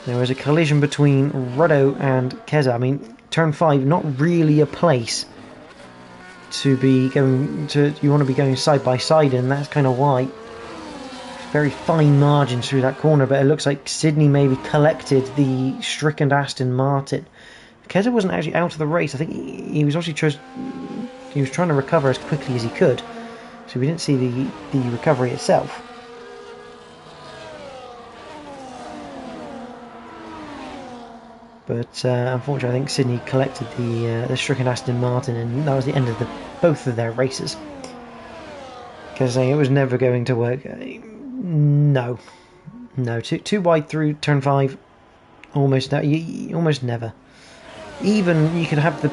There was a collision between Ruddo and Keza. I mean, turn 5, not really a place to be going to. You want to be going side by side, and that's kind of why. Very fine margins through that corner, but it looks like Sydney maybe collected the stricken Aston Martin. Keza wasn't actually out of the race. I think he was actually trying to recover as quickly as he could, so we didn't see the recovery itself. But unfortunately, I think Sydney collected the stricken Aston Martin, and that was the end of both of their races. Because it was never going to work. No, too wide through turn 5. Almost never. Even you could have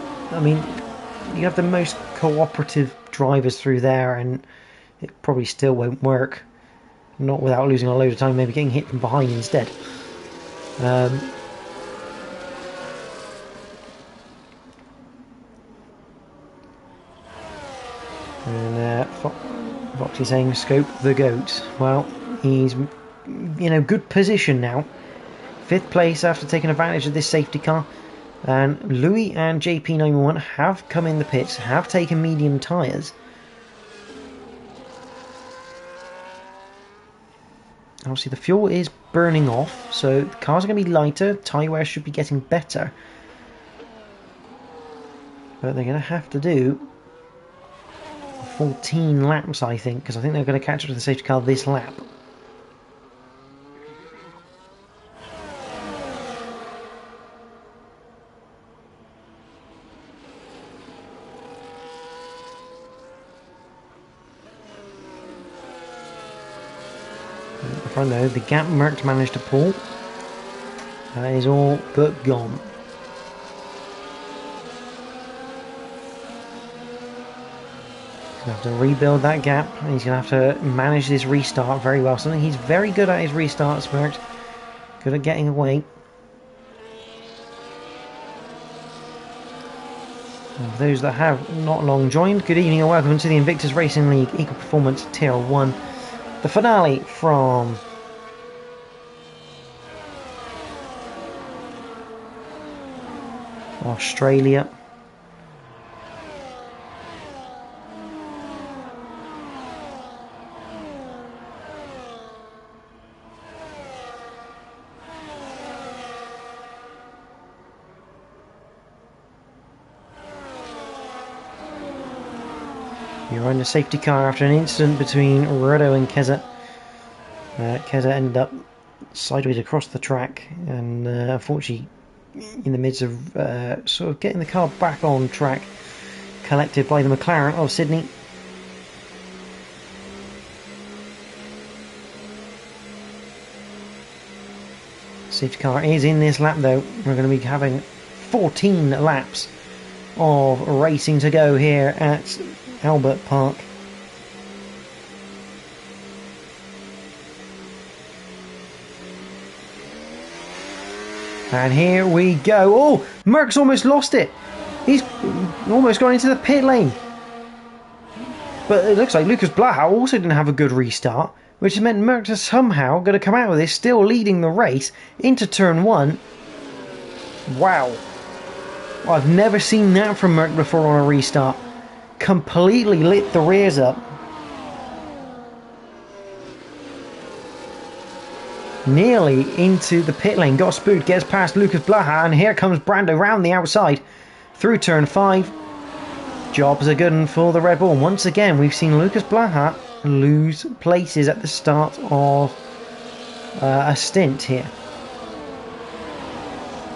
you have the most cooperative drivers through there, and it probably still won't work. Not without losing a load of time, maybe getting hit from behind instead. And Foxy saying Scope the GOAT. Well, he's in a good position now. 5th place after taking advantage of this safety car. And Louis and JP91 have come in the pits, have taken medium tyres. Obviously the fuel is burning off, so the cars are going to be lighter, tyre wear should be getting better. But they're going to have to do 14 laps, I think, because I think they're going to catch up to the safety car this lap. Though the gap Merckx managed to pull, that is all but gone. He's going to have to rebuild that gap, and he's going to have to manage this restart very well. Something he's very good at, his restarts, Merckx. Good at getting away. And for those that have not long joined, good evening and welcome to the Invictus Racing League Equal Performance Tier 1. The finale from Australia. You're in a safety car after an incident between Rodo and Keza. Keza ended up sideways across the track, and unfortunately, in the midst of sort of getting the car back on track, collected by the McLaren of Sydney. Safety car is in this lap though. We're going to be having 14 laps of racing to go here at Albert Park. And here we go. Oh, Merck's almost lost it. He's almost gone into the pit lane. But it looks like Lucas Blaha also didn't have a good restart, which has meant Merck is somehow going to come out of this still leading the race into turn 1. Wow. I've never seen that from Merck before on a restart. Completely lit the rears up. Nearly into the pit lane. Got spooked, gets past Lucas Blaha, and here comes Brando round the outside through turn 5. Jobs are good one for the Red Bull. Once again, we've seen Lucas Blaha lose places at the start of a stint here.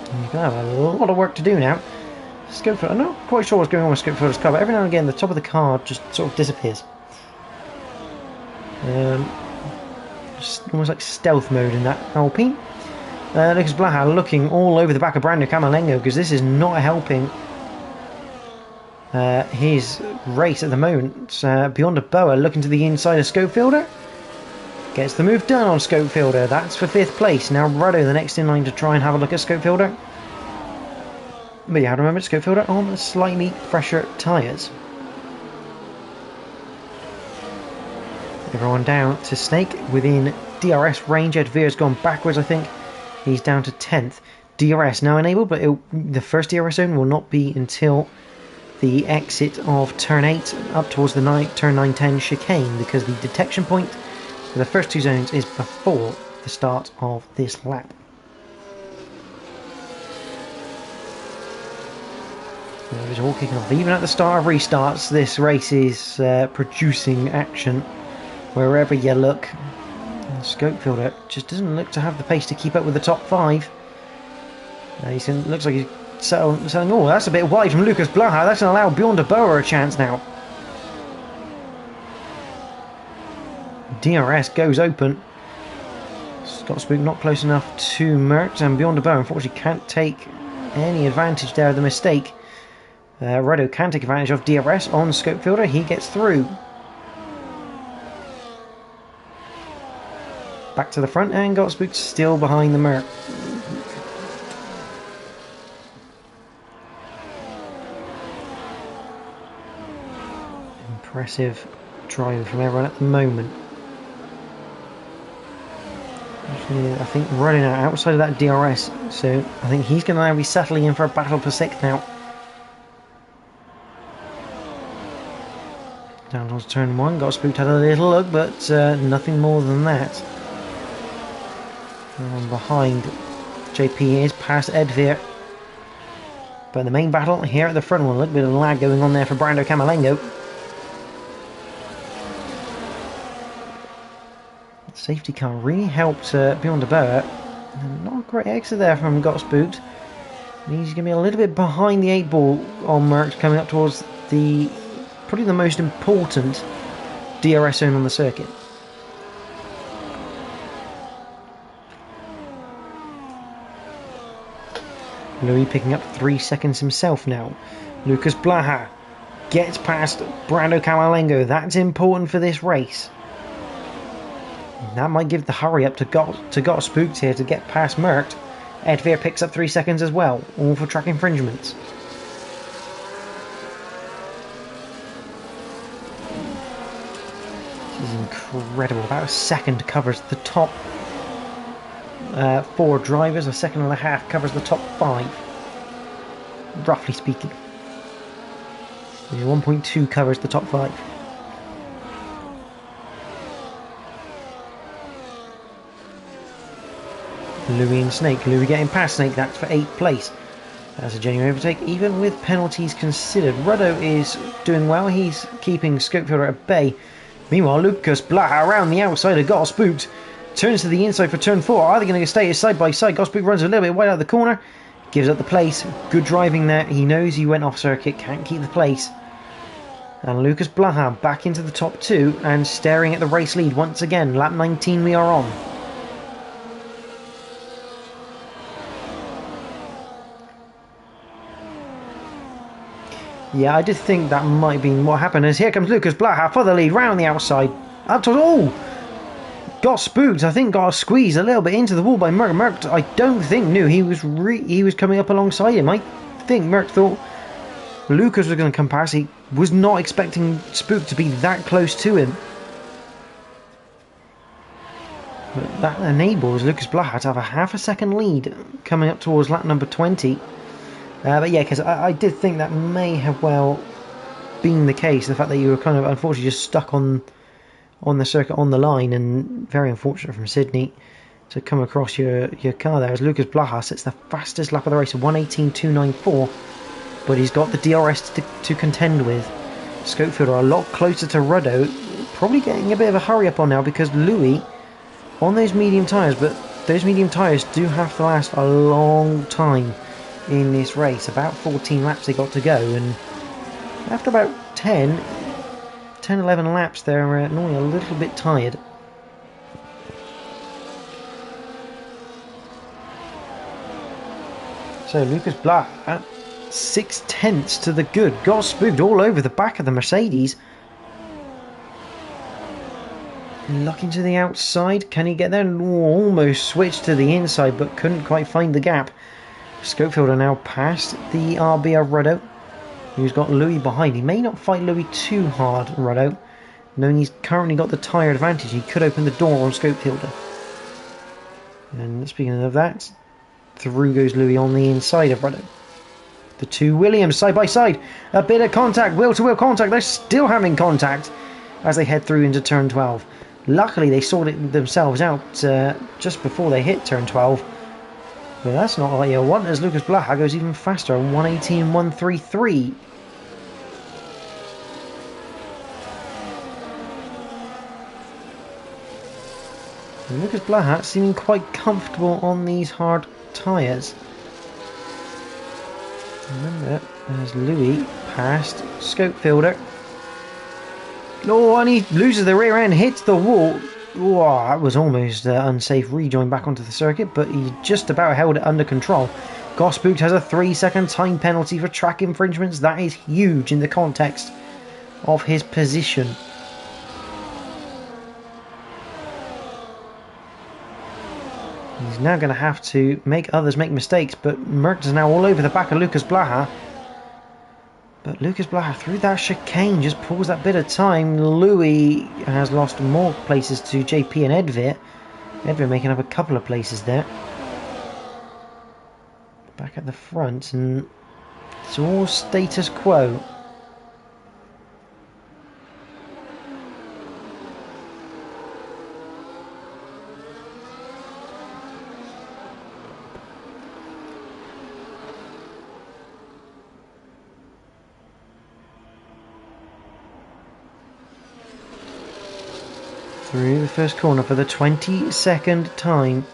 He's going to have a lot of work to do now. Scopefield, I'm not quite sure what's going on with Scopefield's car, but every now and again the top of the car just sort of disappears. Just almost like stealth mode in that Alpine. Lucas Blaha looking all over the back of Brando Camerlengo, because this is not helping his race at the moment. Beyond a Boa looking to the inside of Scopefielder. Gets the move done on Scopefielder. That's for 5th place. Now Ruddo the next in line to try and have a look at Scopefielder. But you have to remember Scopefielder on the slightly fresher tyres. Everyone down to Snake within DRS range. Ed Veer's gone backwards, I think. He's down to 10th. DRS now enabled, but the first DRS zone will not be until the exit of turn 8 up towards the turn 9-10 chicane, because the detection point for the first 2 zones is before the start of this lap. It was all kicking off. Even at the start of restarts, this race is producing action wherever you look. And Scopefielder just doesn't look to have the pace to keep up with the top 5. Looks like he's settling. Oh, that's a bit wide from Lucas Blaha. That's going to allow Bjorn de Boer a chance now. DRS goes open. Scott Spook not close enough to Merckx, and Bjorn de Boer unfortunately can't take any advantage there of the mistake. Redo can take advantage of DRS on Scopefielder. He gets through. Back to the front, and got spooked still behind the Merc. Impressive driving from everyone at the moment. Actually, I think running out outside of that DRS, so I think he's going to now be settling in for a battle for 6th now. Down towards turn 1, got spooked, had a little look, but nothing more than that. And behind JP is past Edveer. But the main battle here at the front one, a little bit of lag going on there for Brando Camerlengo. Safety car really helped Bjorn de Boer. Not a great exit there from Got Spooked. He's going to be a little bit behind the 8 ball on Merckx, coming up towards probably the most important DRS zone on the circuit. Louis picking up 3 seconds himself now. Lucas Blaha gets past Brando Camerlengo. That's important for this race. That might give the hurry up to Got Spooked here to get past Merckx. Edveer picks up 3 seconds as well, all for track infringements. This is incredible. About a second covers the top 4 drivers, a second and a half covers the top 5. roughly speaking. 1.2 covers the top 5. Louis and Snake. Louis getting past Snake, that's for 8th place. That's a genuine overtake, even with penalties considered. Ruddo is doing well, he's keeping Scopefielder at bay. Meanwhile, Lucas Blaha around the outside of Got Spooked. Turns to the inside for turn 4. Are they going to stay side by side? Got Spooked runs a little bit wide out of the corner. Gives up the place. Good driving there. He knows he went off circuit, can't keep the place. And Lucas Blaha back into the top 2 and staring at the race lead once again. Lap 19 we are on. Yeah, I did think that might have been what happened, as here comes Lucas Blaha for the lead, round the outside, up to, oh! Got spooked, I think got squeezed a little bit into the wall by Merc. Merc, I don't think knew he was coming up alongside him. I think Merc thought Lucas was going to come past, he was not expecting Spook to be that close to him. But that enables Lucas Blaha to have a half a second lead coming up towards lap number 20. But yeah, because I did think that may have well been the case. The fact that you were kind of unfortunately just stuck on the circuit on the line, and very unfortunate from Sydney to come across your car there. As Lucas Blaha sets the fastest lap of the race, 1:18.294, but he's got the DRS to contend with. Scopefielder a lot closer to Ruddo, probably getting a bit of a hurry up on now because Louis on those medium tyres, but those medium tyres do have to last a long time in this race. About 14 laps they got to go, and after about 10-11 laps they're normally a little bit tired. So Lucas Blaha at 6/10 to the good. Got spooked all over the back of the Mercedes. Looking to the outside, can he get there? Almost switched to the inside but couldn't quite find the gap. Scopefielder now past the RB of Ruddo, who's got Louis behind. He may not fight Louis too hard, Ruddo, knowing he's currently got the tyre advantage. He could open the door on Scopefielder. And speaking of that, through goes Louis on the inside of Ruddo. The two Williams side by side. A bit of contact, wheel-to-wheel contact. They're still having contact as they head through into turn 12. Luckily they sorted it themselves out just before they hit turn 12. But that's not what you want, as Lucas Blaha goes even faster, 1:18.133. And Lucas Blaha seeming quite comfortable on these hard tyres. Remember, as Louis past Scopefielder. Oh, and he loses the rear end, hits the wall. Oh, that was almost unsafe rejoin back onto the circuit, but he just about held it under control. Gospooked has a 3-second time penalty for track infringements. That is huge in the context of his position. He's now going to have to make others make mistakes, but Merck is now all over the back of Lucas Blaha. But Lucas Blaha, through that chicane, just pulls that bit of time. Louis has lost more places to JP and Edvir. Edvir making up a couple of places there. Back at the front, and it's all status quo. Through the first corner for the 22nd time.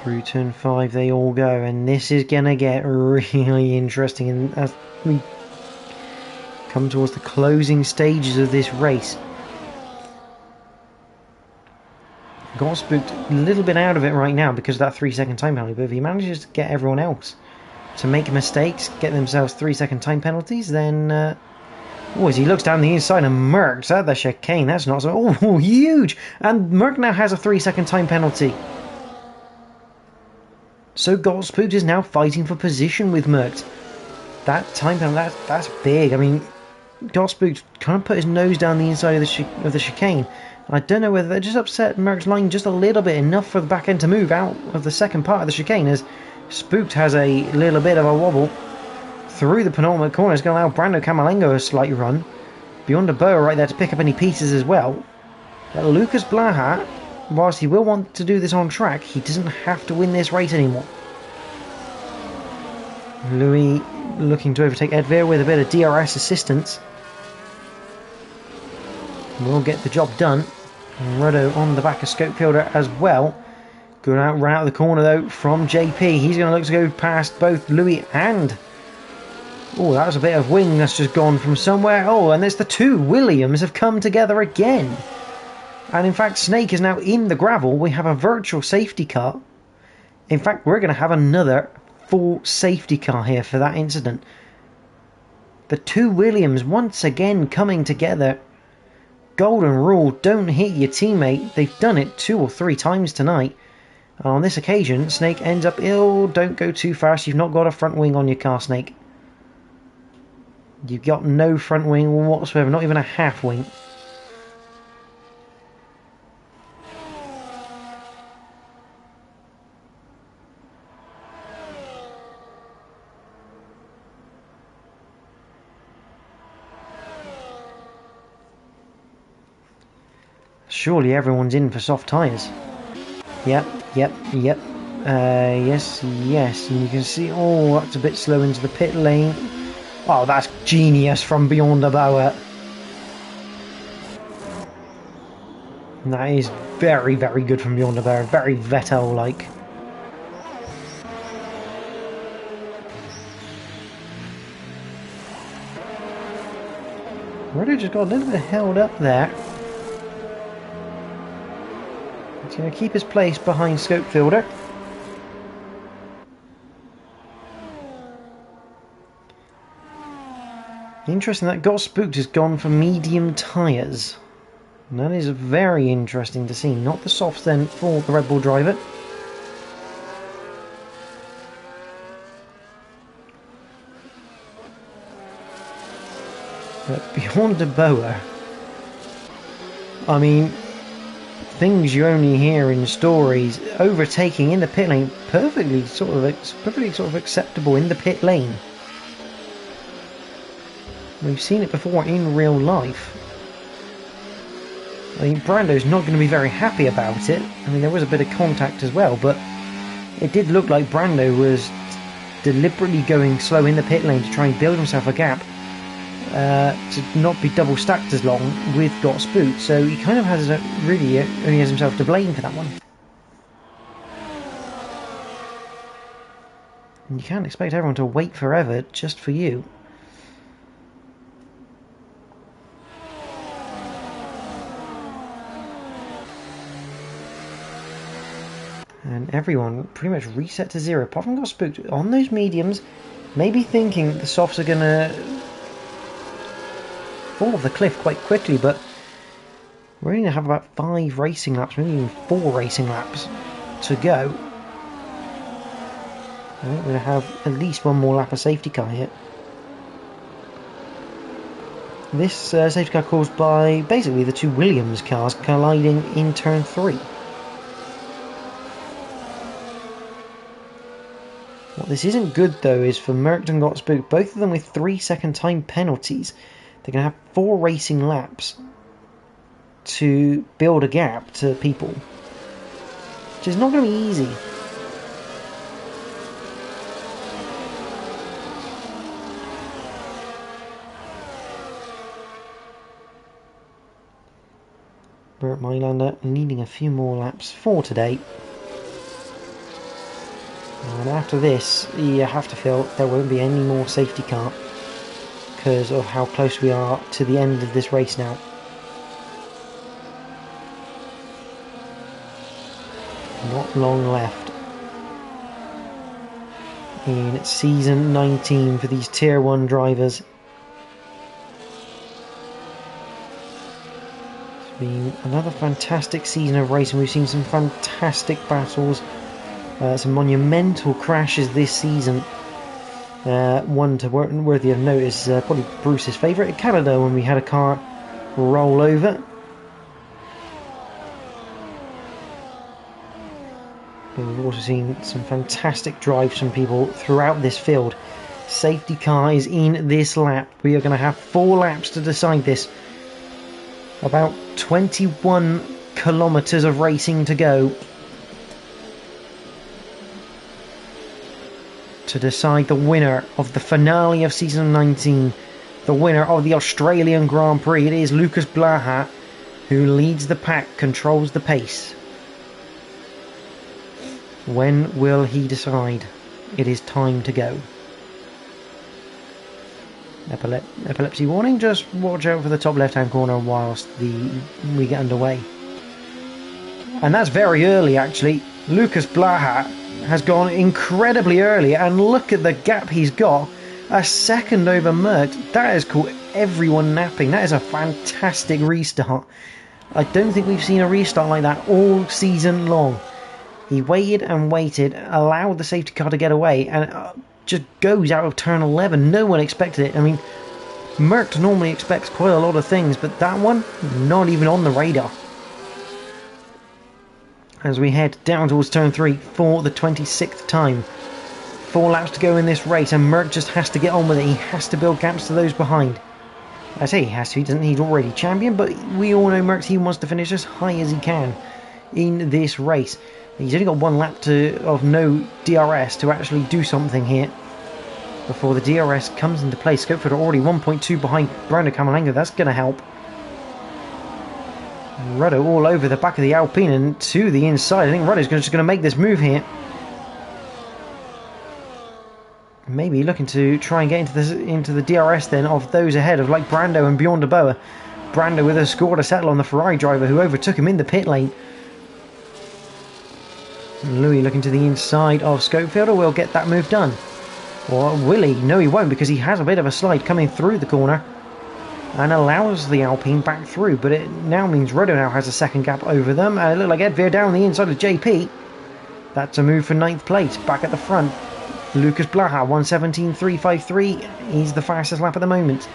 Through turn 5 they all go, and this is gonna get really interesting, and as we come towards the closing stages of this race. Got spooked a little bit out of it right now because of that 3-second time penalty, but if he manages to get everyone else to make mistakes, get themselves 3-second time penalties, then as he looks down the inside and Merck's at the chicane, that's not so, oh, huge, and Merck now has a 3-second time penalty. So Got spooked is now fighting for position with Merck. that time penalty, that's big. I mean, Gotspook kind of put his nose down the inside of the chicane. I don't know whether that just upset Merck's line just a little bit, enough for the back end to move out of the second part of the chicane, as Spooked has a little bit of a wobble through the penultimate corner. It's going to allow Brando Camalengo a slight run. Beyond a bow right there to pick up any pieces as well. But Lucas Blaha, whilst he will want to do this on track, he doesn't have to win this race anymore. Louis looking to overtake Edvir with a bit of DRS assistance. Will get the job done. Ruddo on the back of Scopefielder as well. Good run out of the corner though from JP. He's going to look to go past both Louis and... Oh, that was a bit of wing that's just gone from somewhere. Oh, and there's the two Williams have come together again. And in fact, Snake is now in the gravel. We have a virtual safety car. In fact, we're going to have another full safety car here for that incident. The two Williams once again coming together. Golden rule, don't hit your teammate. They've done it 2 or 3 times tonight. And on this occasion, Snake ends up ill. Don't go too fast. You've not got a front wing on your car, Snake. You've got no front wing whatsoever, not even a half wing. Surely everyone's in for soft tyres. Yep. Yes. And you can see, oh, that's a bit slow into the pit lane. Oh, that's genius from Beyond the Bower. That is very, very good from Beyond the Bower. Very Vettel-like. Ruddo just got a little bit held up there. He's going to keep his place behind Scopefielder. Interesting that Got Spooked has gone for medium tyres. That is very interesting to see. Not the softs then for the Red Bull driver. But Beyond the Boa, I mean, things you only hear in stories. Overtaking in the pit lane, perfectly sort of acceptable in the pit lane. We've seen it before in real life. I mean, Brando's not going to be very happy about it. I mean, there was a bit of contact as well, but it did look like Brando was deliberately going slow in the pit lane to try and build himself a gap to not be double stacked as long with Got Spooked. So he kind of has really only has himself to blame for that one. And you can't expect everyone to wait forever just for you. And everyone pretty much reset to 0, apart from Got Spooked on those mediums, maybe thinking the softs are going to fall off the cliff quite quickly, but we're only going to have about 5 racing laps, maybe even 4 racing laps to go. I think we're going to have at least one more lap of safety car here. This safety car caused by basically the two Williams cars colliding in turn 3. What this isn't good though is for Merckx and Got Spooked, both of them with 3-second time penalties. They're going to have 4 racing laps to build a gap to people, which is not going to be easy. Bert Mylander needing a few more laps for today. And after this, you have to feel there won't be any more safety car because of how close we are to the end of this race now. Not long left in season 19 for these tier 1 drivers. It's been another fantastic season of racing. We've seen some fantastic battles. Some monumental crashes this season. One worthy of note is probably Bruce's favourite, Canada, when we had a car roll over. But we've also seen some fantastic drives from people throughout this field. Safety car is in this lap. We are going to have 4 laps to decide this. About 21 kilometres of racing to go to decide the winner of the finale of season 19, the winner of the Australian Grand Prix. It is Lucas Blaha who leads the pack, controls the pace. When will he decide it is time to go? Epilepsy warning, just watch out for the top left hand corner whilst we get underway. And that's very early actually. Lucas Blaha has gone incredibly early, and look at the gap he's got. A second over Merckx. That has caught everyone napping. That is a fantastic restart. I don't think we've seen a restart like that all season long. He waited and waited, allowed the safety car to get away, and just goes out of turn 11. No one expected it. I mean, Merckx normally expects quite a lot of things, but that one, not even on the radar. As we head down towards turn 3 for the 26th time. 4 laps to go in this race, and Merckx just has to get on with it. He has to build gaps to those behind. I say he has to, he doesn't, he's already champion, but we all know Merckx, he wants to finish as high as he can in this race. He's only got 1 lap of no DRS to actually do something here before the DRS comes into play. Scopefield already 1.2 behind Brando Camerlengo. That's going to help. Ruddo all over the back of the Alpine and to the inside. I think Ruddo's just going to make this move here. Maybe looking to try and get into the DRS then of those ahead of like Brando and Bjorn de Boer. Brando with a score to settle on the Ferrari driver who overtook him in the pit lane. And Louis looking to the inside of Scopefield will get that move done. Or will he? No, he won't, because he has a bit of a slide coming through the corner and allows the Alpine back through. But it now means Ruddo now has a second gap over them. And it looked like Ed Veer down the inside of JP. That's a move for 9th place. Back at the front, Lucas Blaha, 1:17.353. He's the fastest lap at the moment.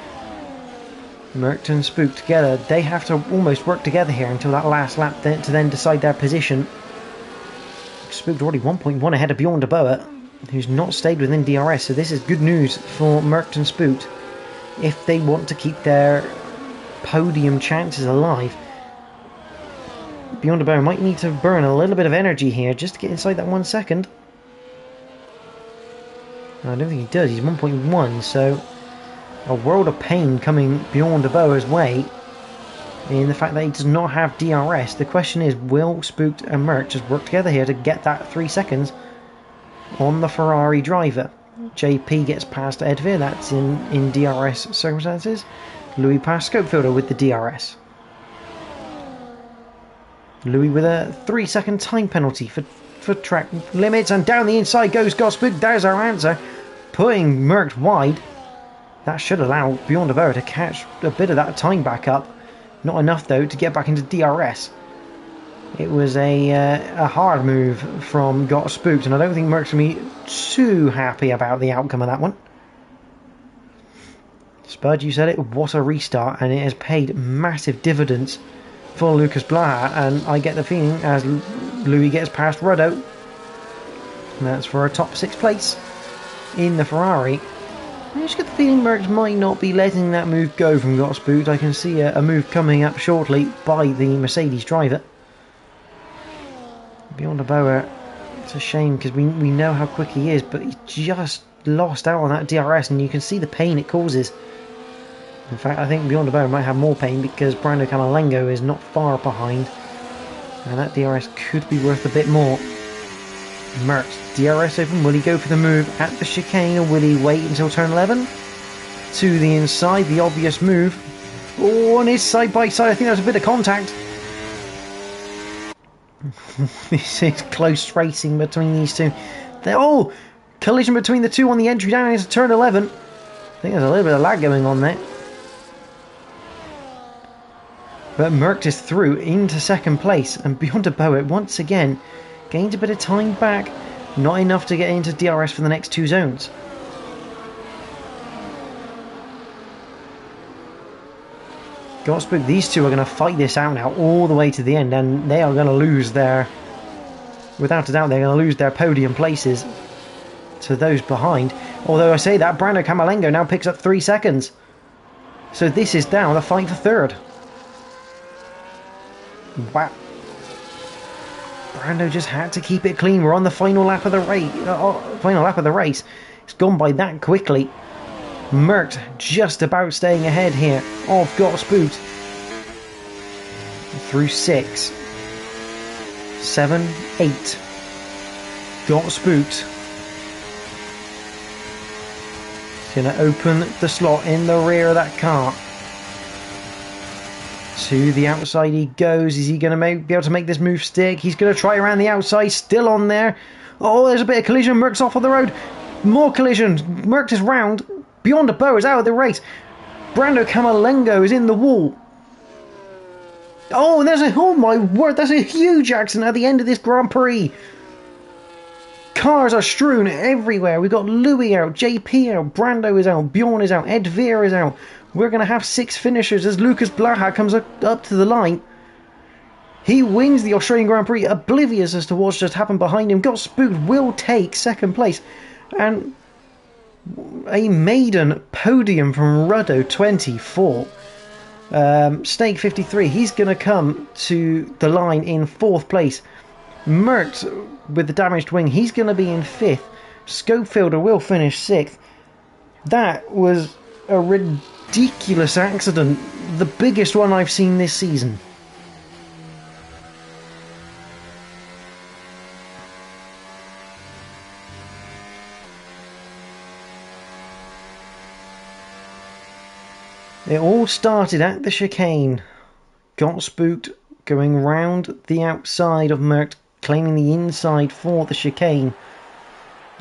Merckx and Spook together. They have to almost work together here until that last lap to then decide their position. Spooked already 1.1 ahead of Bjorn de Boer, who's not stayed within DRS, so this is good news for Merckx and Spooked if they want to keep their podium chances alive. Bjorn de Boer might need to burn a little bit of energy here just to get inside that 1 second. I don't think he does, he's 1.1, so a world of pain coming Bjorn de Boer's way in the fact that he does not have DRS. The question is, will Spooked and Merckx just work together here to get that 3 seconds on the Ferrari driver? JP gets past Ed Veer, that's in DRS circumstances. Louis past Scopefielder with the DRS. Louis with a 3 second time penalty for track limits, and down the inside goes Spooked. There's our answer, putting Merckx wide. That should allow Bjorn de Boer to catch a bit of that time back up. Not enough though to get back into DRS. It was a hard move from Got Spooked, and I don't think Merckx will be too happy about the outcome of that one. Spud, you said it, what a restart, and it has paid massive dividends for Lucas Blaha, and I get the feeling as Louis gets past Ruddo, and that's for a top 6th place in the Ferrari. I just get the feeling Merckx might not be letting that move go from Got Spooked. I can see a move coming up shortly by the Mercedes driver. Bjorn de Boer, it's a shame because we know how quick he is, but he just lost out on that DRS, and you can see the pain it causes. In fact, I think Bjorn de Boer might have more pain because Brando Camerlengo is not far behind, and that DRS could be worth a bit more. Merckx, DRS open, will he go for the move at the chicane, or will he wait until turn 11? To the inside, the obvious move. Oh, and it's side by side, I think there's a bit of contact. This is close racing between these two. Oh, collision between the two on the entry down into turn 11. I think there's a little bit of lag going on there. But Merckx is through into 2nd place, and Bjorn de Boer once again gains a bit of time back. Not enough to get into DRS for the next 2 zones. Got spooked. These two are going to fight this out now all the way to the end, and they are going to lose their... Without a doubt, they're going to lose their podium places to those behind. Although I say that, Brando Camalengo now picks up 3 seconds. So this is now the fight for third. Wow. Brando just had to keep it clean. We're on the final lap of the race. It's gone by that quickly. Merckx just about staying ahead here of Got Spooked. Through 6, 7, 8. Got Spooked. He's going to open the slot in the rear of that car. To the outside he goes. Is he going to be able to make this move stick? He's going to try around the outside. Still on there. Oh, there's a bit of collision. Merckx off on the road. More collisions. Merckx is round. Beyond a Bow is out of the race. Brando Camalengo is in the wall. Oh, there's a... Oh my word. That's a huge accident at the end of this Grand Prix. Cars are strewn everywhere. We've got Louis out. JP out. Brando is out. Bjorn is out. Ed Veer is out. We're going to have 6 finishers as Lucas Blaha comes up to the line. He wins the Australian Grand Prix, oblivious as to what's just happened behind him. Got Spooked will take 2nd place. And a maiden podium from Ruddo 24. Snake 53, he's going to come to the line in 4th place. Merckx with the damaged wing, he's going to be in 5th. Scopefielder will finish 6th. That was a ridiculous accident, the biggest one I've seen this season. It all started at the chicane. Got Spooked going round the outside of Merckx, claiming the inside for the chicane.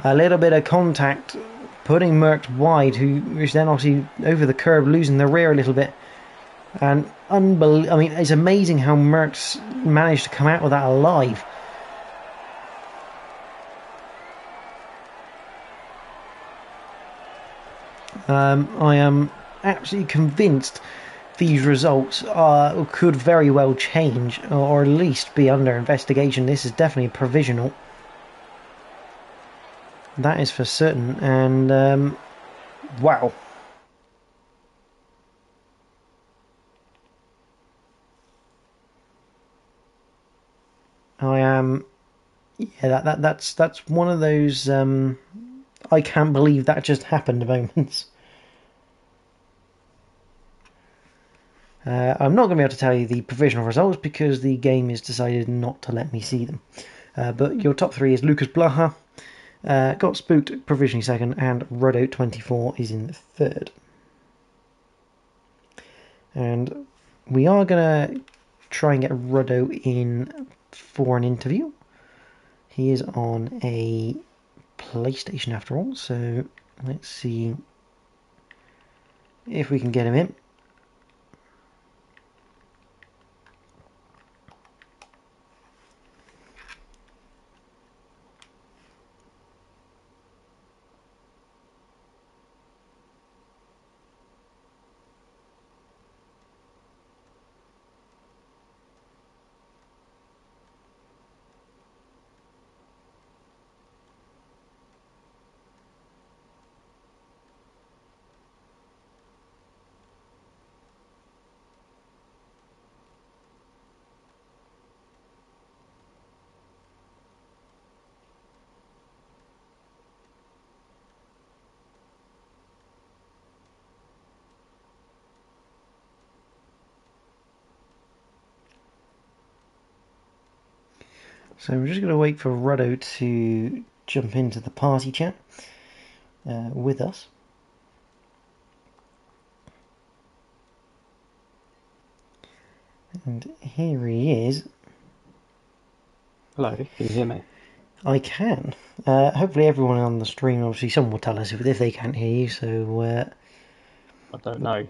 A little bit of contact, putting Merckx wide, who's then obviously over the curb, losing the rear a little bit. And I mean, it's amazing how Merckx managed to come out of that alive. I am absolutely convinced these results could very well change, or at least be under investigation. This is definitely provisional. That is for certain. And wow. I am... Yeah, that's one of those I can't believe that just happened moments. I'm not going to be able to tell you the provisional results because the game has decided not to let me see them. But your top 3 is Lucas Blaha, Got Spooked provisionally 2nd, and Ruddo 24 is in 3rd. And we are going to try and get Ruddo in for an interview. He is on a PlayStation after all, so let's see if we can get him in. So we're just going to wait for Ruddo to jump into the party chat with us. And here he is. Hello, can you hear me? I can. Hopefully everyone on the stream, obviously someone will tell us if they can't hear you, so... I don't know.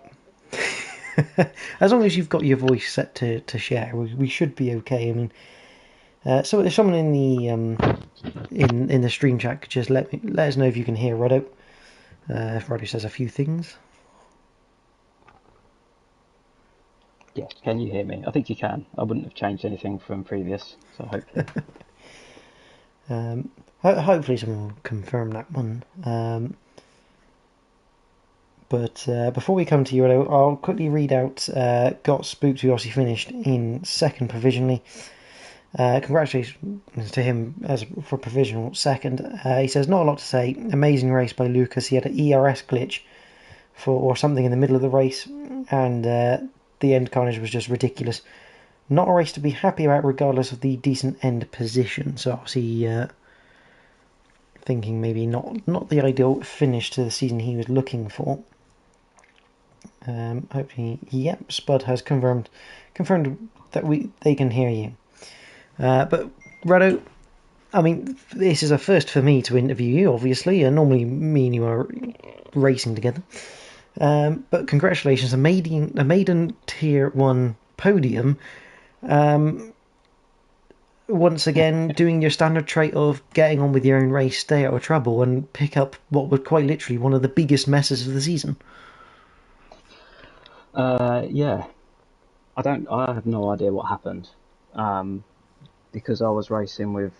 As long as you've got your voice set to share, we should be okay. I mean... so if someone in the stream chat could just let us know if you can hear Ruddo. If Ruddo says a few things. Yeah, can you hear me? I think you can. I wouldn't have changed anything from previous, so hopefully. Hopefully someone will confirm that one. But before we come to you, I'll quickly read out Got Spooked, who obviously finished in second provisionally. Congratulations to him for provisional second. He says, not a lot to say. Amazing race by Lucas. He had an ERS glitch or something in the middle of the race, and the end carnage was just ridiculous. Not a race to be happy about, regardless of the decent end position. So obviously, thinking maybe not the ideal finish to the season he was looking for. Hopefully, yep, Spud has confirmed that they can hear you. But Rado, I mean, this is a first for me to interview you, obviously. Normally, me and you are racing together. But congratulations, a maiden Tier 1 podium. Once again, doing your standard trait of getting on with your own race, stay out of trouble, and pick up what was quite literally one of the biggest messes of the season. Yeah, I have no idea what happened. Because I was racing with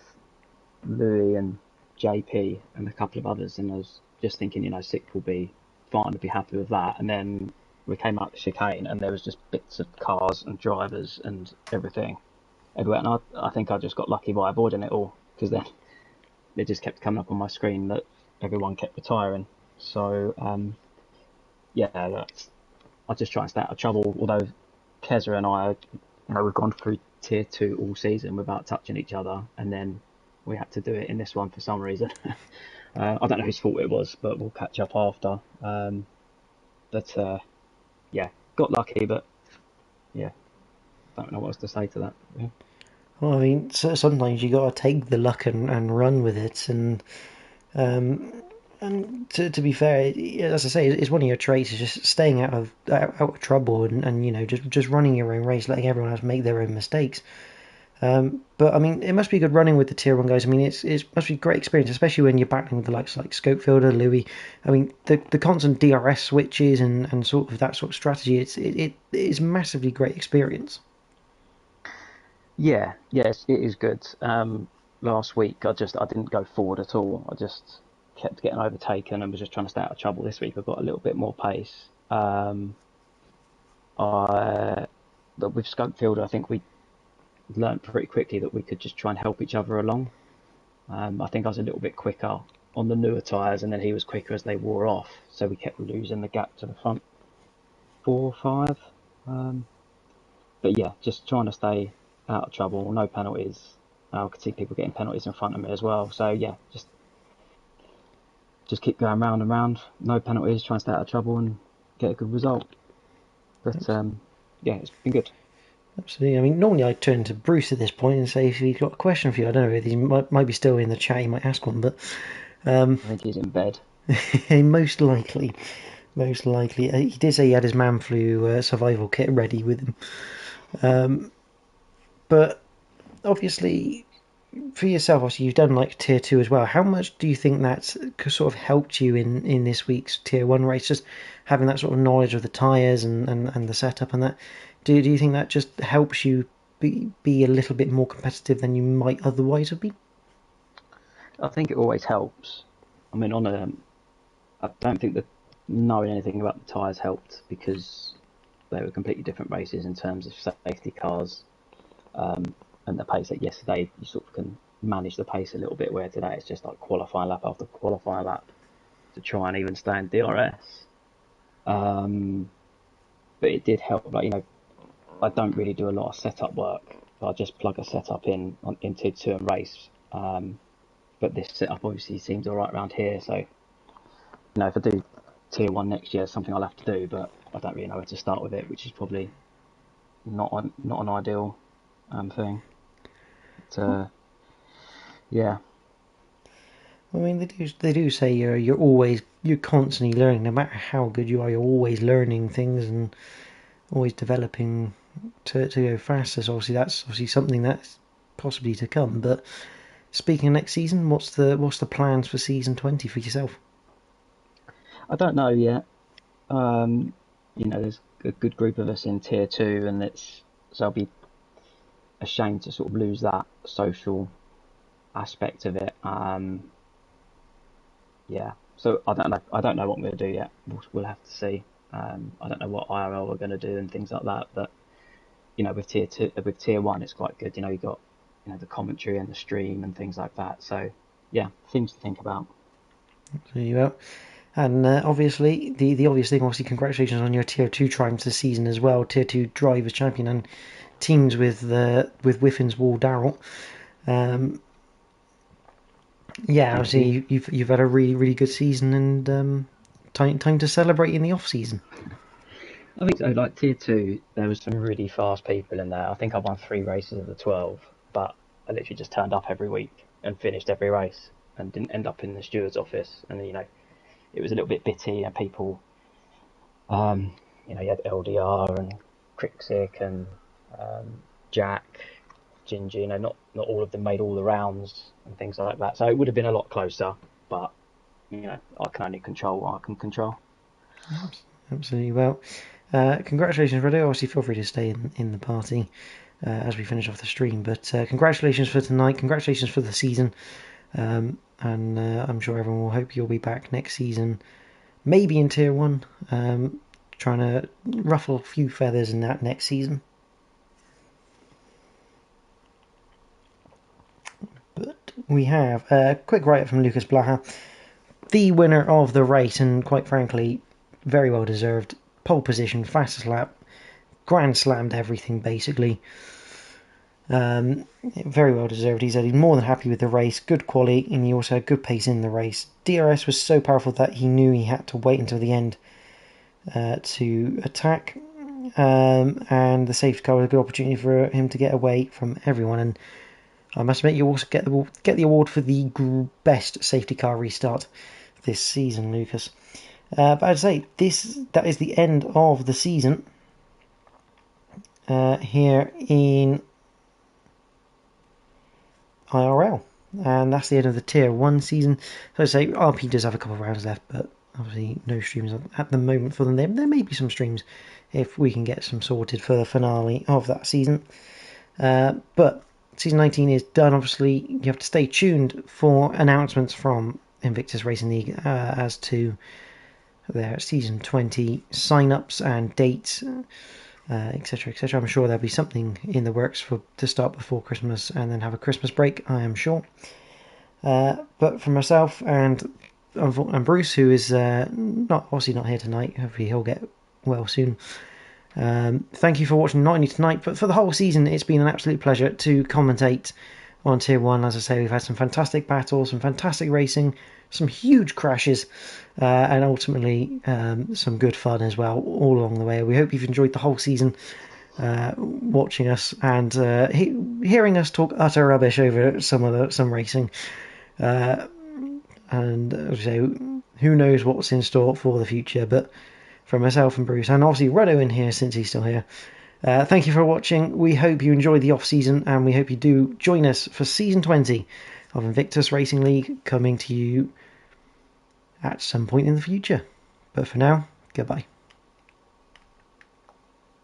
Louis and JP and a couple of others, and I was just thinking, sixth will be fine, I'd be happy with that. And then we came out the chicane, and there was just bits of cars and drivers and everything everywhere. And I think I just got lucky by avoiding it all, because then it just kept coming up on my screen that everyone kept retiring. So yeah, I just try and stay out of trouble. Although Keza and I, we've gone through tier 2 all season without touching each other, and then we had to do it in this one for some reason. I don't know whose fault it was, but we'll catch up after. Yeah, got lucky, but yeah, don't know what else to say to that. Yeah. Well, I mean, sometimes you got to take the luck and run with it, and to be fair, as I say, it's one of your traits is just staying out of trouble and just running your own race, letting everyone else make their own mistakes. But I mean, it must be good running with the tier 1 guys. I mean, it must be a great experience, especially when you're battling with the likes like Scopefielder, Louis. I mean, the constant DRS switches and sort of that sort of strategy. It is massively great experience. Yeah, yes, it is good. Last week I didn't go forward at all. I just kept getting overtaken and was just trying to stay out of trouble. This week I've got a little bit more pace. I But with Scopefielder, I think we learned pretty quickly that we could just try and help each other along. I think I was a little bit quicker on the newer tyres, and then he was quicker as they wore off, so we kept losing the gap to the front 4 or 5. But yeah, just trying to stay out of trouble, no penalties. I could see people getting penalties in front of me as well. So yeah, just keep going round and round, no penalties, try and stay out of trouble and get a good result. But yeah, it's been good. Absolutely. I mean, normally I'd turn to Bruce at this point and say if he's got a question for you. I don't know if he might be still in the chat. He might ask one, but I think he's in bed. most likely. Most likely. He did say he had his man flu survival kit ready with him. But obviously, for yourself, obviously you've done like tier 2 as well. How much do you think that's sort of helped you in this week's tier 1 race? Just having that sort of knowledge of the tyres and the setup and that. Do you think that just helps you be a little bit more competitive than you might otherwise have been? I think it always helps. I mean, I don't think that knowing anything about the tyres helped, because they were completely different races in terms of safety cars, and the pace. That yesterday you sort of can manage the pace a little bit, where today it's just like qualifying lap after qualifying lap to try and even stay in DRS. But it did help. I don't really do a lot of setup work. I just plug a setup in tier 2 and race. But this setup obviously seems all right around here. So, if I do tier 1 next year, it's something I'll have to do. But I don't really know where to start with it, which is probably not an ideal thing. But, yeah. I mean, they do say you're constantly learning. No matter how good you are, you're always learning things and always developing to go faster. So that's something that's possibly to come. But speaking of next season, what's the plans for season 20 for yourself? I don't know yet. There's a good group of us in tier 2, and so I'll be ashamed to sort of lose that social aspect of it. Yeah, so I don't know what I'm going to do yet. We'll have to see. I don't know what IRL we're going to do and things like that, but with tier 1 it's quite good. You got the commentary and the stream and things like that, so yeah, things to think about. Well, and obviously the obvious thing, obviously congratulations on your tier 2 triumphs this season as well, tier 2 drivers champion and teams with Whiffins Wall Darrell. Yeah, obviously you've had a really, really good season, and time to celebrate in the off season. I think so. Like tier 2, there was some really fast people in there. I think I won 3 races of the 12, but I literally just turned up every week and finished every race and didn't end up in the steward's office. And it was a little bit bitty, and people, you had LDR and Crixic and Jack, Gingy. Not all of them made all the rounds and things like that. So it would have been a lot closer, but I can only control what I can control. Absolutely. Well, congratulations, Redo. Obviously, feel free to stay in the party as we finish off the stream. But congratulations for tonight. Congratulations for the season. And I'm sure everyone will hope you'll be back next season, maybe in tier 1, trying to ruffle a few feathers in that next season. But we have a quick write-up from Lucas Blaha, the winner of the race, and quite frankly, very well deserved. Pole position, fastest lap, grand slammed everything basically. Very well deserved. He said he's more than happy with the race, good quality, and he also had good pace in the race. DRS was so powerful that he knew he had to wait until the end to attack, and the safety car was a good opportunity for him to get away from everyone. And I must admit, you also get the award for the best safety car restart this season, Lucas. But I'd say that is the end of the season here in IRL, and that's the end of the tier 1 season. So I'd say RP does have a couple of rounds left, but obviously no streams at the moment for them. There may be some streams if we can get some sorted for the finale of that season. But season 19 is done. Obviously, you have to stay tuned for announcements from Invictus Racing League as to their season 20 sign-ups and dates, etc, etc. I'm sure there'll be something in the works to start before Christmas and then have a Christmas break, I am sure. But for myself and Bruce, who is obviously not here tonight, hopefully he'll get well soon. Thank you for watching, not only tonight but for the whole season. It's been an absolute pleasure to commentate on tier 1. As I say, we've had some fantastic battles, some fantastic racing, some huge crashes, and ultimately some good fun as well all along the way. We hope you've enjoyed the whole season watching us and hearing us talk utter rubbish over some racing, and as I say, who knows what's in store for the future. But from myself and Bruce, and obviously Redo in here since he's still here, thank you for watching. We hope you enjoyed the off season, and we hope you do join us for season 20 of Invictus Racing League, coming to you at some point in the future. But for now, goodbye.